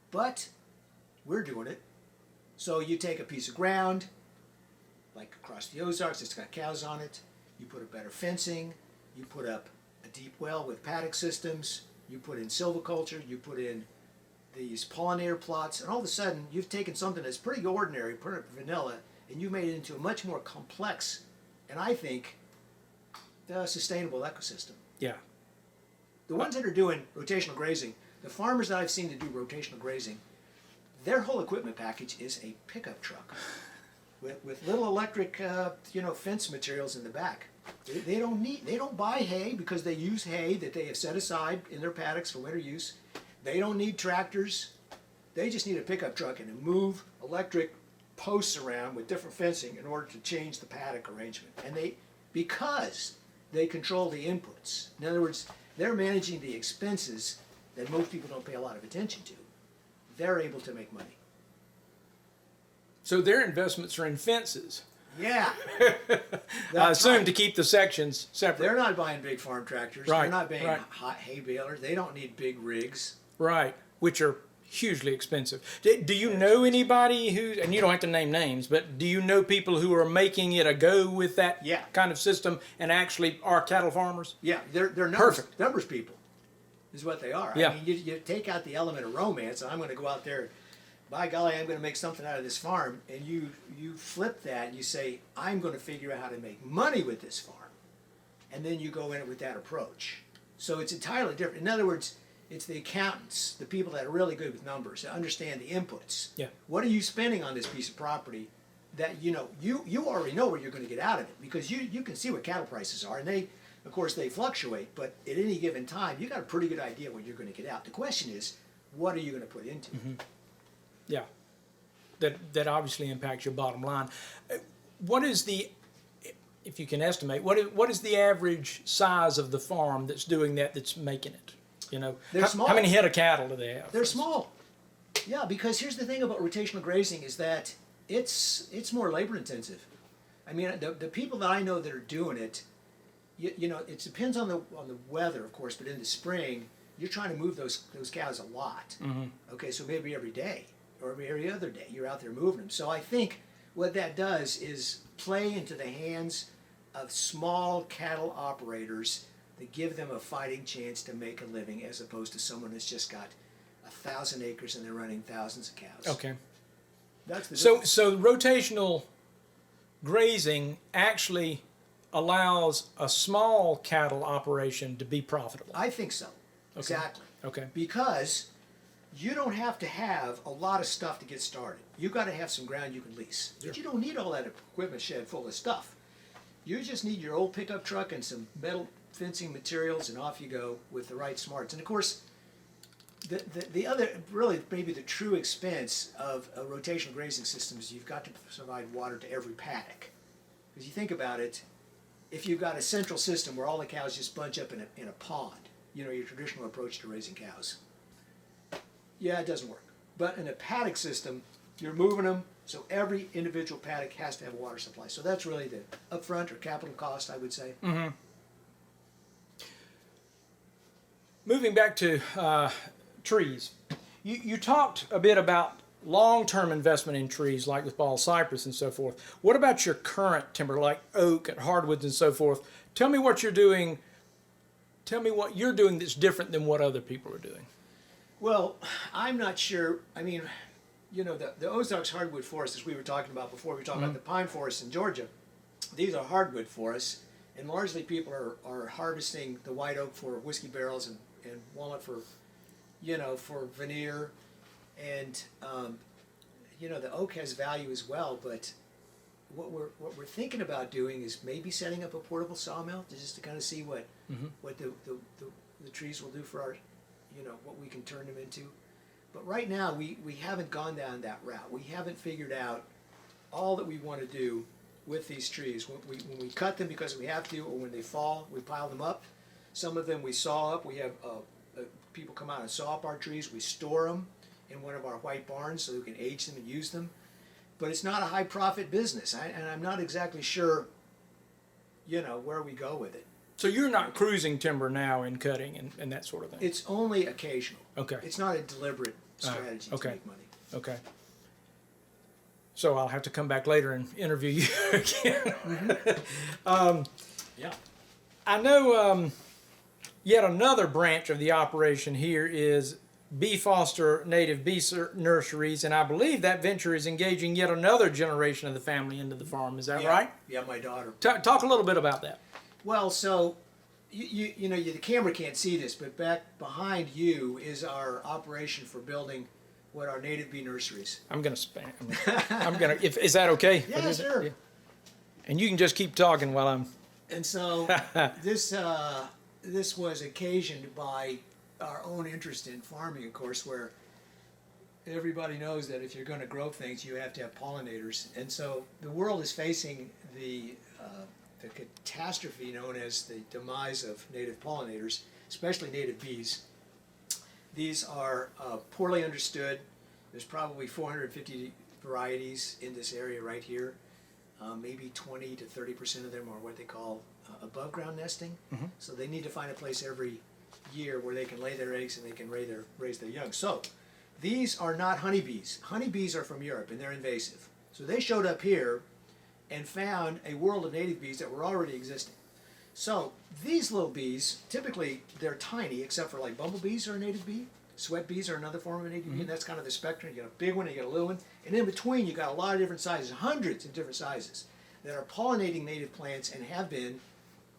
But we're doing it. So you take a piece of ground, like across the Ozarks, it's got cows on it. You put up better fencing. You put up a deep well with paddock systems. You put in silviculture. You put in these pollinator plots. And all of a sudden, you've taken something that's pretty ordinary, pretty vanilla, and you made it into a much more complex, and I think, sustainable ecosystem. Yeah. The ones that are doing rotational grazing, the farmers that I've seen to do rotational grazing, their whole equipment package is a pickup truck with little electric, fence materials in the back. They don't buy hay because they use hay that they have set aside in their paddocks for winter use. They don't need tractors. They just need a pickup truck and to move electric posts around with different fencing in order to change the paddock arrangement. And because they control the inputs. In other words, they're managing the expenses that most people don't pay a lot of attention to. They're able to make money. So their investments are in fences. Yeah. I assume to keep the sections separate. They're not buying big farm tractors. Right. They're not buying hot hay balers. They don't need big rigs. Right, which are hugely expensive. Do you know anybody who, and you don't have to name names, but do you know people who are making it a go with that kind of system and actually are cattle farmers? Yeah, they're numbers people is what they are. Yeah. I mean, you take out the element of romance, and I'm going to go out there, by golly, I'm going to make something out of this farm, and you flip that and you say, I'm going to figure out how to make money with this farm. And then you go in it with that approach. So it's entirely different. In other words, it's the accountants, the people that are really good with numbers, that understand the inputs. Yeah. What are you spending on this piece of property? that you already know what you're going to get out of it, because you can see what cattle prices are, and of course they fluctuate, but at any given time you got a pretty good idea what you're going to get out. The question is, what are you going to put into it? Yeah, that obviously impacts your bottom line. What is if you can estimate, what is the average size of the farm that's doing that, that's making it? You know, how many head of cattle do they have? They're small. Yeah, because here's the thing about rotational grazing is that it's more labor intensive. I mean, the people that I know that are doing it, you know, it depends on the weather, of course, but in the spring, you're trying to move those cows a lot. Okay, so maybe every day or every other day you're out there moving them. So I think what that does is play into the hands of small cattle operators that give them a fighting chance to make a living, as opposed to someone that's just got 1,000 acres and they're running thousands of cows. Okay. That's the so rotational grazing actually allows a small cattle operation to be profitable. I think so. Okay. Exactly. Okay. Because you don't have to have a lot of stuff to get started. You've got to have some ground you can lease. But you don't need all that equipment shed full of stuff. You just need your old pickup truck and some metal fencing materials, and off you go with the right smarts. And of course, the other, really maybe the true expense of a rotational grazing system is you've got to provide water to every paddock. Because you think about it, if you've got a central system where all the cows just bunch up in a pond, you know, your traditional approach to raising cows, yeah, it doesn't work. But in a paddock system, you're moving them, so every individual paddock has to have a water supply. So that's really the upfront or capital cost, I would say. Moving back to trees, you talked a bit about long-term investment in trees, like with ball cypress and so forth. What about your current timber, like oak and hardwoods and so forth? Tell me what you're doing. Tell me what you're doing that's different than what other people are doing. Well, I'm not sure. I mean, you know, the Ozarks hardwood forests, as we were talking about before, we were talking about the pine forests in Georgia. These are hardwood forests, and largely people are harvesting the white oak for whiskey barrels and walnut for, you know, for veneer. And, you know, the oak has value as well, but what we're thinking about doing is maybe setting up a portable sawmill just to kind of see what the trees will do for our, you know, what we can turn them into. But right now, we haven't gone down that route. We haven't figured out all that we want to do with these trees. When we cut them because we have to, or when they fall, we pile them up. Some of them we saw up. We have people come out and saw up our trees. We store them in one of our white barns so we can age them and use them. But it's not a high profit business, and I'm not exactly sure, you know, where we go with it. So you're not cruising timber now in cutting and that sort of thing? It's only occasional. Okay. It's not a deliberate strategy to make money. Okay. So I'll have to come back later and interview you again. Yeah. I know yet another branch of the operation here is BeeFoster Native Bee Nurseries, and I believe that venture is engaging yet another generation of the family into the farm. Is that right? Yeah, my daughter. Talk a little bit about that. Well, so you know, the camera can't see this, but back behind you is our operation for building what are native bee nurseries. I'm gonna is that okay? Yeah, sure. Yeah. And you can just keep talking while I'm. And so this was occasioned by our own interest in farming, of course, where everybody knows that if you're going to grow things, you have to have pollinators. And so the world is facing the catastrophe known as the demise of native pollinators, especially native bees. These are poorly understood. There's probably 450 varieties in this area right here. Maybe 20 to 30% of them are what they call above ground nesting. So they need to find a place every year where they can lay their eggs and they can raise their young. So these are not honeybees. Honeybees are from Europe and they're invasive. So they showed up here and found a world of native bees that were already existing. So these little bees, typically they're tiny, except for like bumblebees are a native bee. Sweat bees are another form of a native bee, and that's kind of the spectrum. You got a big one, you got a little one, and in between you got a lot of different sizes, hundreds of different sizes, that are pollinating native plants and have been,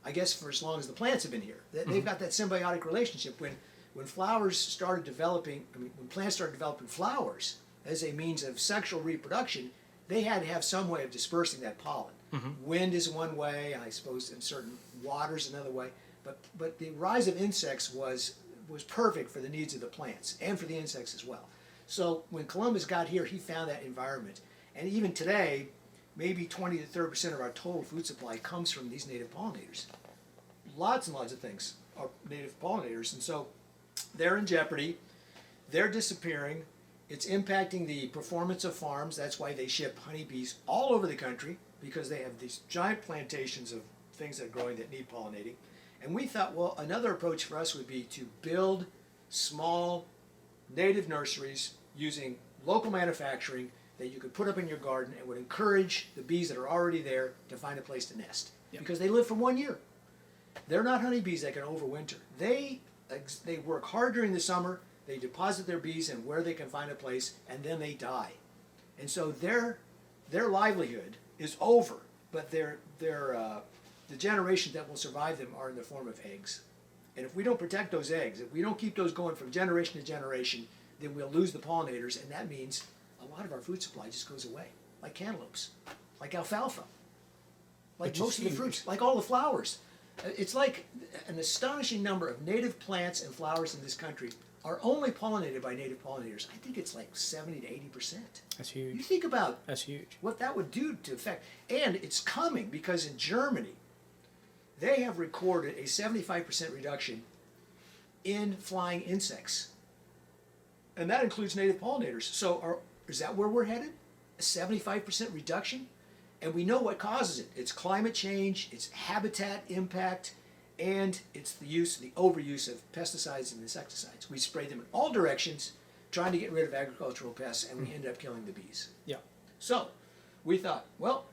I guess, for as long as the plants have been here. They've got that symbiotic relationship. When flowers started developing, when plants started developing flowers as a means of sexual reproduction, they had to have some way of dispersing that pollen. Wind is one way, I suppose in certain waters another way, but the rise of insects was perfect for the needs of the plants and for the insects as well. So when Columbus got here, he found that environment. And even today, maybe 20 to 30% of our total food supply comes from these native pollinators. Lots and lots of things are native pollinators, and so they're in jeopardy. They're disappearing. It's impacting the performance of farms. That's why they ship honeybees all over the country, because they have these giant plantations of things that are growing that need pollinating. And we thought, well, another approach for us would be to build small native nurseries using local manufacturing that you could put up in your garden and would encourage the bees that are already there to find a place to nest. Because they live for 1 year. They're not honeybees that can overwinter. They work hard during the summer, they deposit their bees in where they can find a place, and then they die. And so their livelihood is over, but the generations that will survive them are in the form of eggs. And if we don't protect those eggs, if we don't keep those going from generation to generation, then we'll lose the pollinators, and that means a lot of our food supply just goes away, like cantaloupes, like alfalfa, like most of the fruits, like all the flowers. It's like an astonishing number of native plants and flowers in this country are only pollinated by native pollinators. I think it's like 70 to 80%. That's huge. You think about That's huge. what that would do to affect. And it's coming because in Germany, they have recorded a 75% reduction in flying insects. And that includes native pollinators. So is that where we're headed? A 75% reduction? And we know what causes it. It's climate change, it's habitat impact, and it's the overuse of pesticides and insecticides. We spray them in all directions, trying to get rid of agricultural pests, and we end up killing the bees. Yeah. So we thought, well,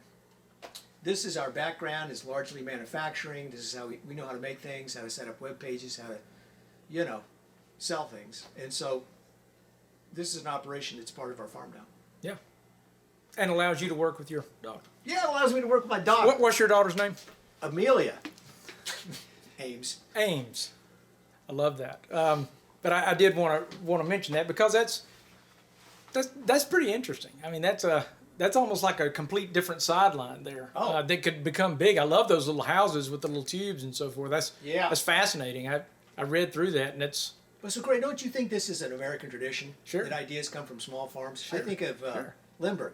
this is our background, is largely manufacturing. This is how we know how to make things, how to set up web pages, how to, sell things. And so this is an operation that's part of our farm now. Yeah. And allows you to work with your daughter. Yeah, it allows me to work with my daughter. What's your daughter's name? Amelia. Ames. Ames. I love that. But I did want to mention that because that's pretty interesting. I mean, that's almost like a complete different sideline there. Oh. That could become big. I love those little houses with the little tubes and so forth. That's fascinating. I read through that, and it's. Well, so great. Don't you think this is an American tradition? Sure. That ideas come from small farms. Sure. I think of Sure. Lindbergh.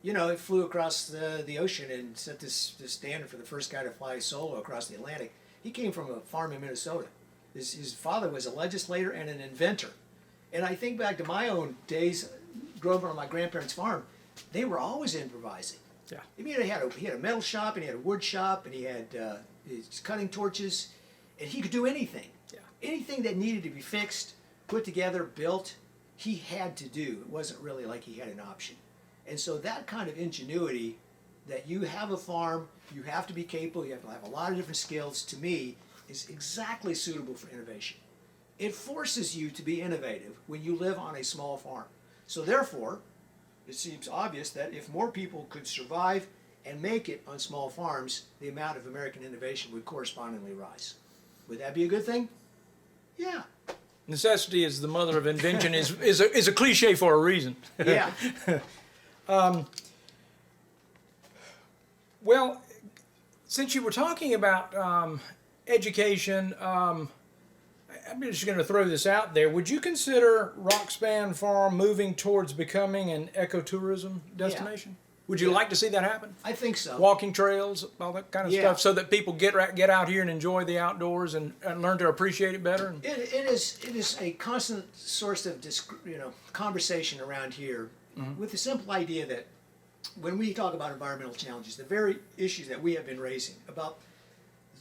Yeah. It flew across the ocean and set this standard for the first guy to fly solo across the Atlantic. He came from a farm in Minnesota. His father was a legislator and an inventor. And I think back to my own days growing up on my grandparents' farm, they were always improvising. Yeah. I mean, he had a metal shop, and he had a wood shop, and he had his cutting torches, and he could do anything. Yeah. Anything that needed to be fixed, put together, built, he had to do. It wasn't really like he had an option. And so that kind of ingenuity, that you have a farm, you have to be capable, you have to have a lot of different skills, to me, is exactly suitable for innovation. It forces you to be innovative when you live on a small farm. So therefore, it seems obvious that if more people could survive and make it on small farms, the amount of American innovation would correspondingly rise. Would that be a good thing? Yeah. Necessity is the mother of invention is a cliche for a reason. Yeah. Well, since you were talking about education, I'm just going to throw this out there. Would you consider Rockspan Farm moving towards becoming an ecotourism destination? Would you like to see that happen? I think so. Walking trails, all that kind of Yeah. stuff, so that people get out here and enjoy the outdoors and learn to appreciate it better? It is a constant source of conversation around here, with the simple idea that when we talk about environmental challenges, the very issues that we have been raising about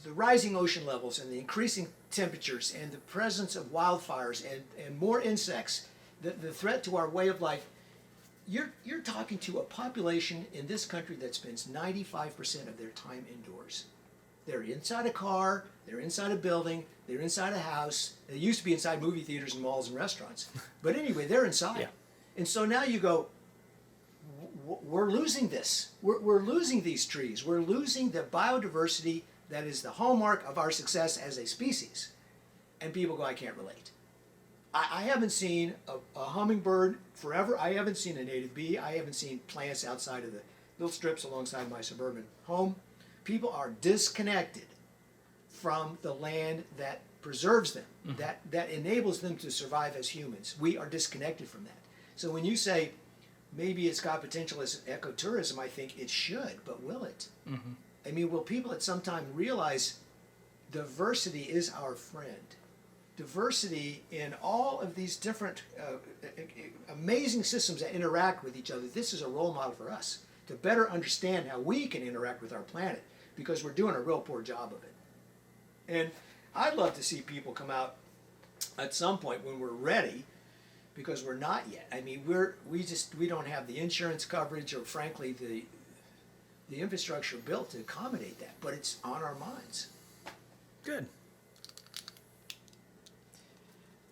the rising ocean levels and the increasing temperatures and the presence of wildfires and more insects, the threat to our way of life, you're talking to a population in this country that spends 95% of their time indoors. They're inside a car, they're inside a building, they're inside a house. They used to be inside movie theaters and malls and restaurants. But anyway, they're inside. Yeah. And so now you go, we're losing this. We're losing these trees. We're losing the biodiversity that is the hallmark of our success as a species. And people go, I can't relate. I haven't seen a hummingbird forever. I haven't seen a native bee. I haven't seen plants outside of the little strips alongside my suburban home. People are disconnected from the land that preserves them, that enables them to survive as humans. We are disconnected from that. So when you say maybe it's got potential as ecotourism, I think it should, but will it? I mean, will people at some time realize diversity is our friend? Diversity in all of these different amazing systems that interact with each other. This is a role model for us to better understand how we can interact with our planet, because we're doing a real poor job of it. And I'd love to see people come out at some point when we're ready, because we're not yet. I mean, we don't have the insurance coverage or frankly the infrastructure built to accommodate that, but it's on our minds. Good.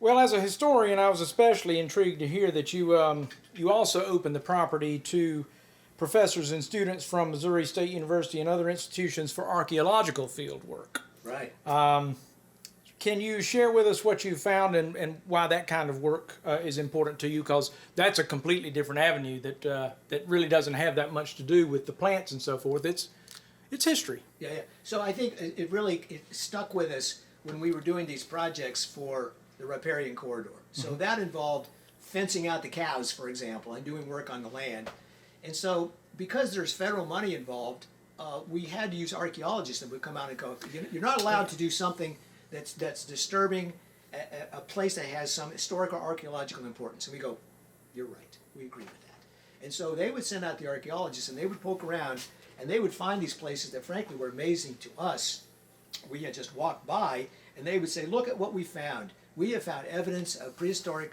Well, as a historian, I was especially intrigued to hear that you also opened the property to professors and students from Missouri State University and other institutions for archaeological field work. Right. Can you share with us what you found and why that kind of work is important to you? Because that's a completely different avenue that really doesn't have that much to do with the plants and so forth. It's history. Yeah. So I think it stuck with us when we were doing these projects for the riparian corridor. So that involved fencing out the cows, for example, and doing work on the land. And so because there's federal money involved, we had to use archaeologists that would come out and go, you're not allowed to do something that's disturbing a place that has some historical archaeological importance. And we go, you're right, we agree with that. And so they would send out the archaeologists and they would poke around and they would find these places that frankly were amazing to us. We had just walked by and they would say, look at what we found. We have found evidence of prehistoric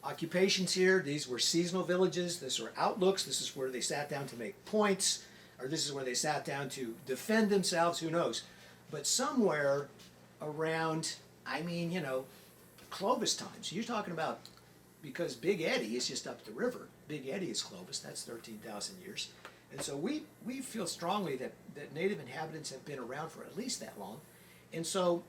occupations here. These were seasonal villages. These were outlooks. This is where they sat down to make points, or this is where they sat down to defend themselves, who knows. But somewhere around, Clovis times, you're talking about, because Big Eddy is just up the river. Big Eddy is Clovis, that's 13,000 years. And so we feel strongly that native inhabitants have been around for at least that long. And so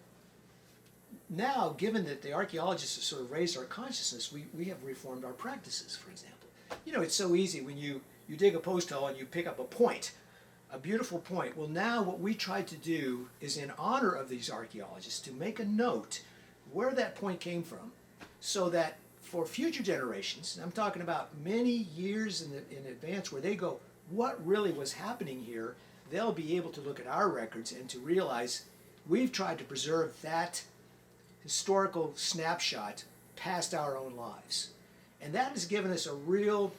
now, given that the archaeologists have sort of raised our consciousness, we have reformed our practices, for example. It's so easy when you dig a post hole and you pick up a point, a beautiful point. Well, now what we try to do is, in honor of these archaeologists, to make a note where that point came from, so that for future generations, and I'm talking about many years in advance, where they go, what really was happening here, they'll be able to look at our records and to realize we've tried to preserve that historical snapshot past our own lives. And that has given us a real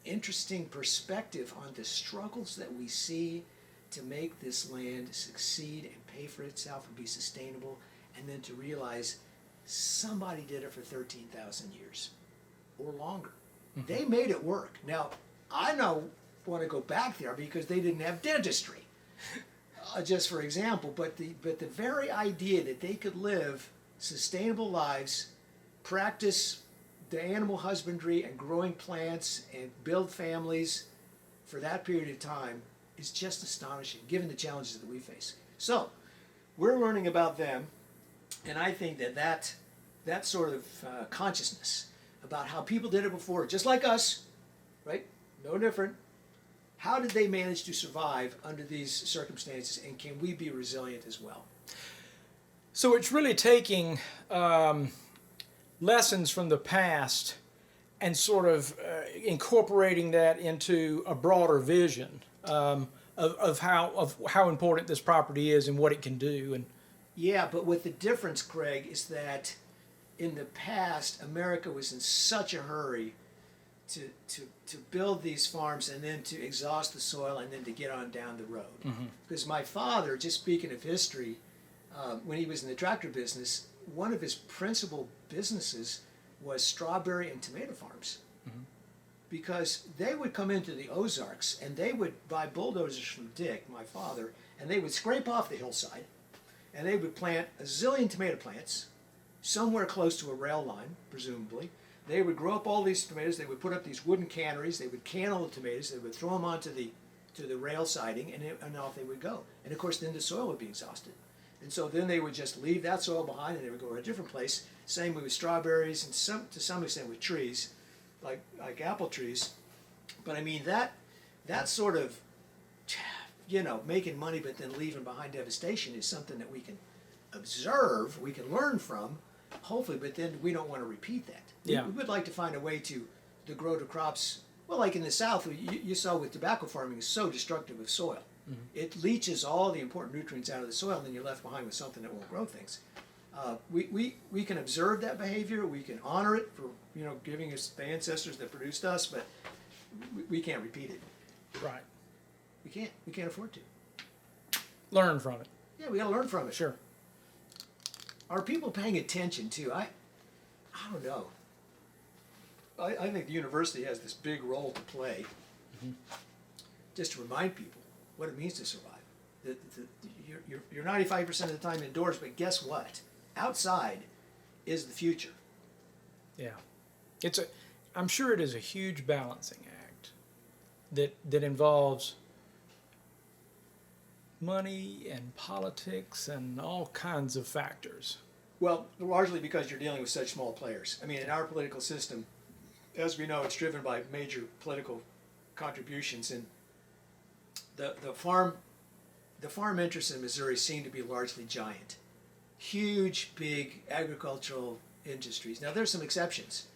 interesting perspective on the struggles that we see to make this land succeed and pay for itself and be sustainable, and then to realize somebody did it for 13,000 years or longer. They made it work. Now, I don't want to go back there because they didn't have dentistry. Just for example, but the very idea that they could live sustainable lives, practice the animal husbandry and growing plants and build families for that period of time is just astonishing, given the challenges that we face. So we're learning about them, and I think that sort of consciousness about how people did it before, just like us, right? No different. How did they manage to survive under these circumstances, and can we be resilient as well? So it's really taking lessons from the past and sort of incorporating that into a broader vision of how important this property is and what it can do. And yeah, but with the difference, Craig, is that in the past, America was in such a hurry to build these farms and then to exhaust the soil and then to get on down the road. Because my father, just speaking of history, when he was in the tractor business, one of his principal businesses was strawberry and tomato farms. Because they would come into the Ozarks and they would buy bulldozers from Dick, my father, and they would scrape off the hillside and they would plant a zillion tomato plants somewhere close to a rail line, presumably. They would grow up all these tomatoes. They would put up these wooden canneries. They would can all the tomatoes. They would throw them onto the rail siding, and off they would go. And of course, then the soil would be exhausted. And so then they would just leave that soil behind, and they would go to a different place. Same with strawberries, and to some extent with trees, like apple trees. But I mean that sort of, making money but then leaving behind devastation is something that we can observe, we can learn from, hopefully. But then we don't want to repeat that. Yeah. We would like to find a way to grow the crops. Well, like in the South, you saw with tobacco farming is so destructive of soil. Mm-hmm. It leaches all the important nutrients out of the soil, and then you're left behind with something that won't grow things. We can observe that behavior. We can honor it for giving us the ancestors that produced us, but we can't repeat it. Right. We can't. We can't afford to. Learn from it. Yeah, we got to learn from it. Sure. Are people paying attention too? I don't know. I think the university has this big role to play, just to remind people what it means to survive. You're 95% of the time indoors, but guess what? Outside is the future. Yeah, I'm sure it is a huge balancing act that involves money and politics and all kinds of factors. Well, largely because you're dealing with such small players. I mean, in our political system, as we know, it's driven by major political contributions, and the farm interests in Missouri seem to be largely giant, huge, big agricultural industries. Now, there's some exceptions,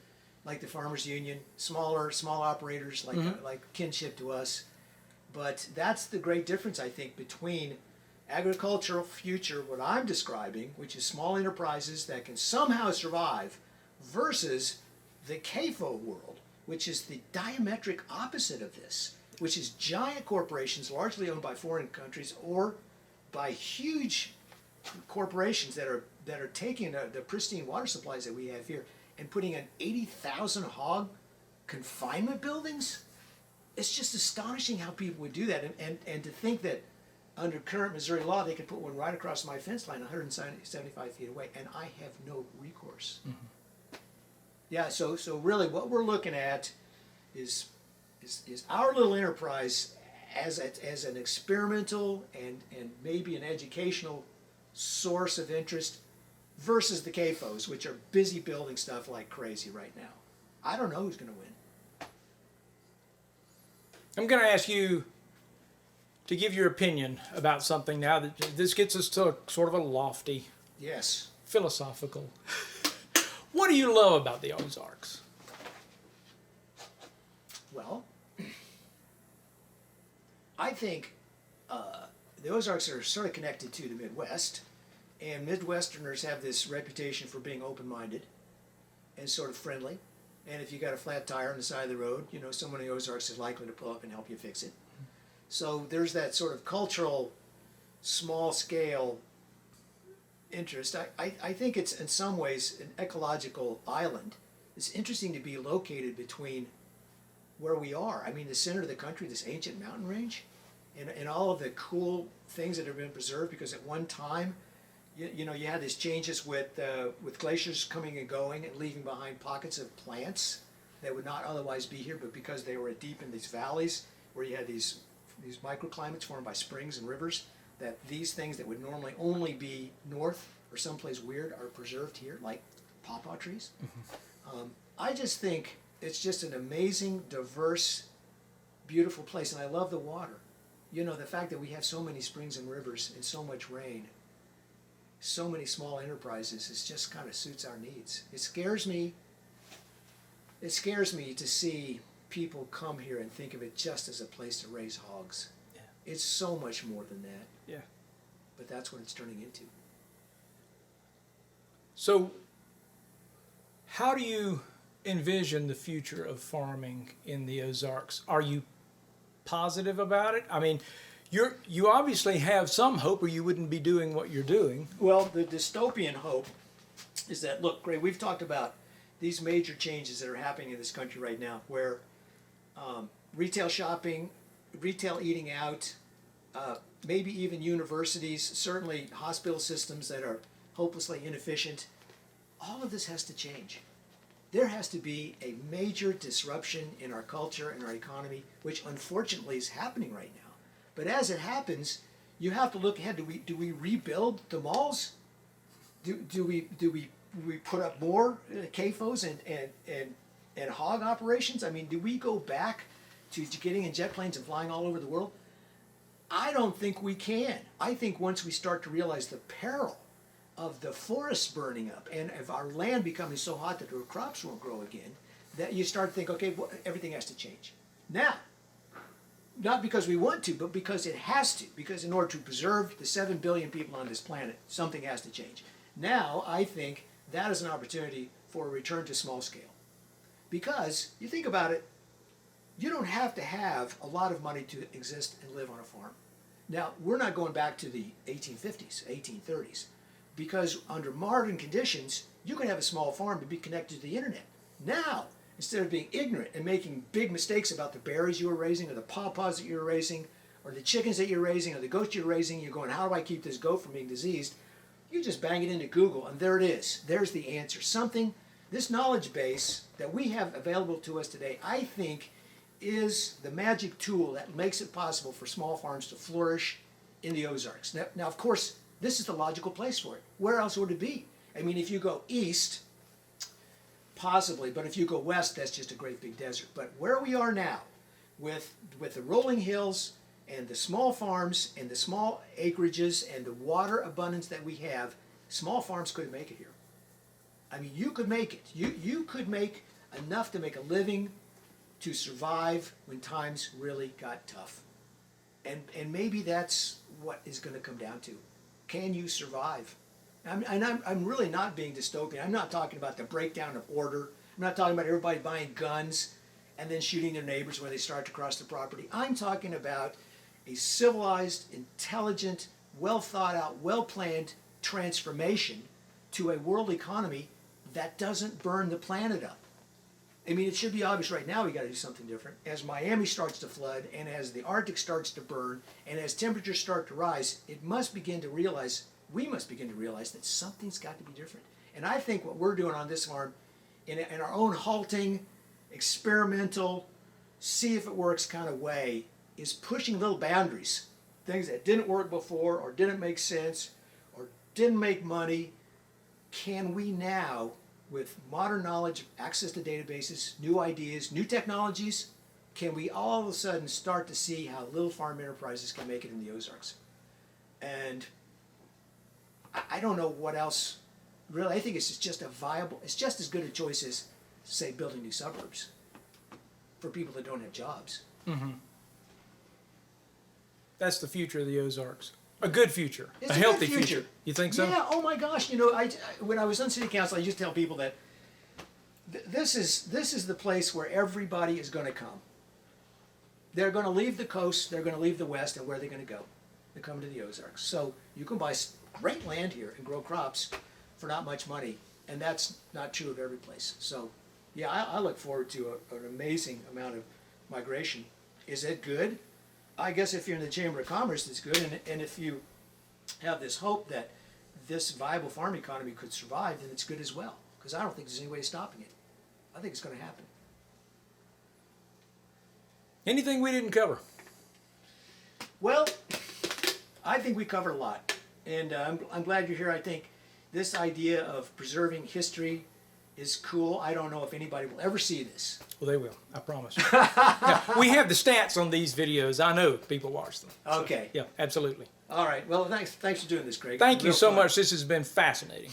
like the Farmers Union, small operators like kinship to us, but that's the great difference, I think, between agricultural future, what I'm describing, which is small enterprises that can somehow survive, versus the CAFO world, which is the diametric opposite of this, which is giant corporations largely owned by foreign countries or by huge corporations that are taking the pristine water supplies that we have here and putting in 80,000 hog confinement buildings. It's just astonishing how people would do that, and to think that under current Missouri law they could put one right across my fence line 175 feet away, and I have no recourse. Mm-hmm. Yeah, so really what we're looking at is our little enterprise as an experimental and maybe an educational source of interest versus the CAFOs, which are busy building stuff like crazy right now. I don't know who's going to win. I'm going to ask you to give your opinion about something now. That this gets us to sort of a lofty, yes, philosophical. What do you love about the Ozarks? Well, I think the Ozarks are sort of connected to the Midwest, and Midwesterners have this reputation for being open-minded and sort of friendly. And if you got a flat tire on the side of the road, someone in the Ozarks is likely to pull up and help you fix it. So there's that sort of cultural, small-scale interest. I think it's in some ways an ecological island. It's interesting to be located between where we are. I mean, the center of the country, this ancient mountain range, and all of the cool things that have been preserved, because at one time, you had these changes with glaciers coming and going and leaving behind pockets of plants that would not otherwise be here, but because they were deep in these valleys where you had these microclimates formed by springs and rivers, that these things that would normally only be north or someplace weird are preserved here, like pawpaw trees. Mm-hmm. I just think it's just an amazing, diverse, beautiful place, and I love the water. The fact that we have so many springs and rivers and so much rain, so many small enterprises, it just kind of suits our needs. It scares me to see people come here and think of it just as a place to raise hogs. Yeah. It's so much more than that. Yeah. But that's what it's turning into. So, how do you envision the future of farming in the Ozarks? Are you positive about it? I mean, you obviously have some hope, or you wouldn't be doing what you're doing. Well, the dystopian hope is that, look, Gray, we've talked about these major changes that are happening in this country right now, where retail shopping, retail eating out, maybe even universities, certainly hospital systems that are hopelessly inefficient, all of this has to change. There has to be a major disruption in our culture and our economy, which unfortunately is happening right now. But as it happens, you have to look ahead. Do we rebuild the malls? Do we we put up more CAFOs and hog operations? I mean, do we go back to getting in jet planes and flying all over the world? I don't think we can. I think once we start to realize the peril of the forests burning up and of our land becoming so hot that our crops won't grow again, that you start to think, okay, well, everything has to change. Now, not because we want to, but because it has to. Because in order to preserve the 7 billion people on this planet, something has to change. Now, I think that is an opportunity for a return to small scale. Because, you think about it, you don't have to have a lot of money to exist and live on a farm. Now, we're not going back to the 1850s, 1830s, because under modern conditions, you can have a small farm and be connected to the internet. Now, instead of being ignorant and making big mistakes about the berries you were raising or the pawpaws that you were raising or the chickens that you're raising or the goats you're raising, you're going, how do I keep this goat from being diseased? You just bang it into Google and there it is. There's the answer. Something, this knowledge base that we have available to us today, I think is the magic tool that makes it possible for small farms to flourish in the Ozarks. Now, of course, this is the logical place for it. Where else would it be? I mean, if you go east, possibly, but if you go west, that's just a great big desert. But where we are now, with the rolling hills and the small farms and the small acreages and the water abundance that we have, small farms couldn't make it here. I mean, you could make it. You could make enough to make a living to survive when times really got tough. And maybe that's what is going to come down to. Can you survive? I'm really not being dystopian. I'm not talking about the breakdown of order. I'm not talking about everybody buying guns and then shooting their neighbors when they start to cross the property. I'm talking about a civilized, intelligent, well thought out, well planned transformation to a world economy that doesn't burn the planet up. I mean, it should be obvious right now we got to do something different. As Miami starts to flood, and as the Arctic starts to burn, and as temperatures start to rise, we must begin to realize that something's got to be different. And I think what we're doing on this farm, in our own halting, experimental, see if it works kind of way, is pushing little boundaries. Things that didn't work before, or didn't make sense, or didn't make money. Can we now, with modern knowledge, access to databases, new ideas, new technologies, can we all of a sudden start to see how little farm enterprises can make it in the Ozarks? And I don't know what else, really. I think it's just it's just as good a choice as, say, building new suburbs for people that don't have jobs. Mm-hmm. That's the future of the Ozarks. A good future. It's a healthy future. You think so? Yeah, oh my gosh. You know, when I was on city council, I used to tell people that this is the place where everybody is going to come. They're going to leave the coast, they're going to leave the west, and where are they going to go? They come to the Ozarks. So you can buy great land here and grow crops for not much money, and that's not true of every place. So, yeah, I look forward to an amazing amount of migration. Is it good? I guess if you're in the Chamber of Commerce, it's good, and if you have this hope that this viable farm economy could survive, then it's good as well, because I don't think there's any way of stopping it. I think it's going to happen. Anything we didn't cover? Well, I think we covered a lot, and I'm glad you're here. I think this idea of preserving history is cool. I don't know if anybody will ever see this. Well, they will. I promise. Yeah, we have the stats on these videos. I know people watch them. So, okay. yeah, absolutely. All right. Well, thanks for doing this, Craig. Thank you so fun. much. This has been fascinating.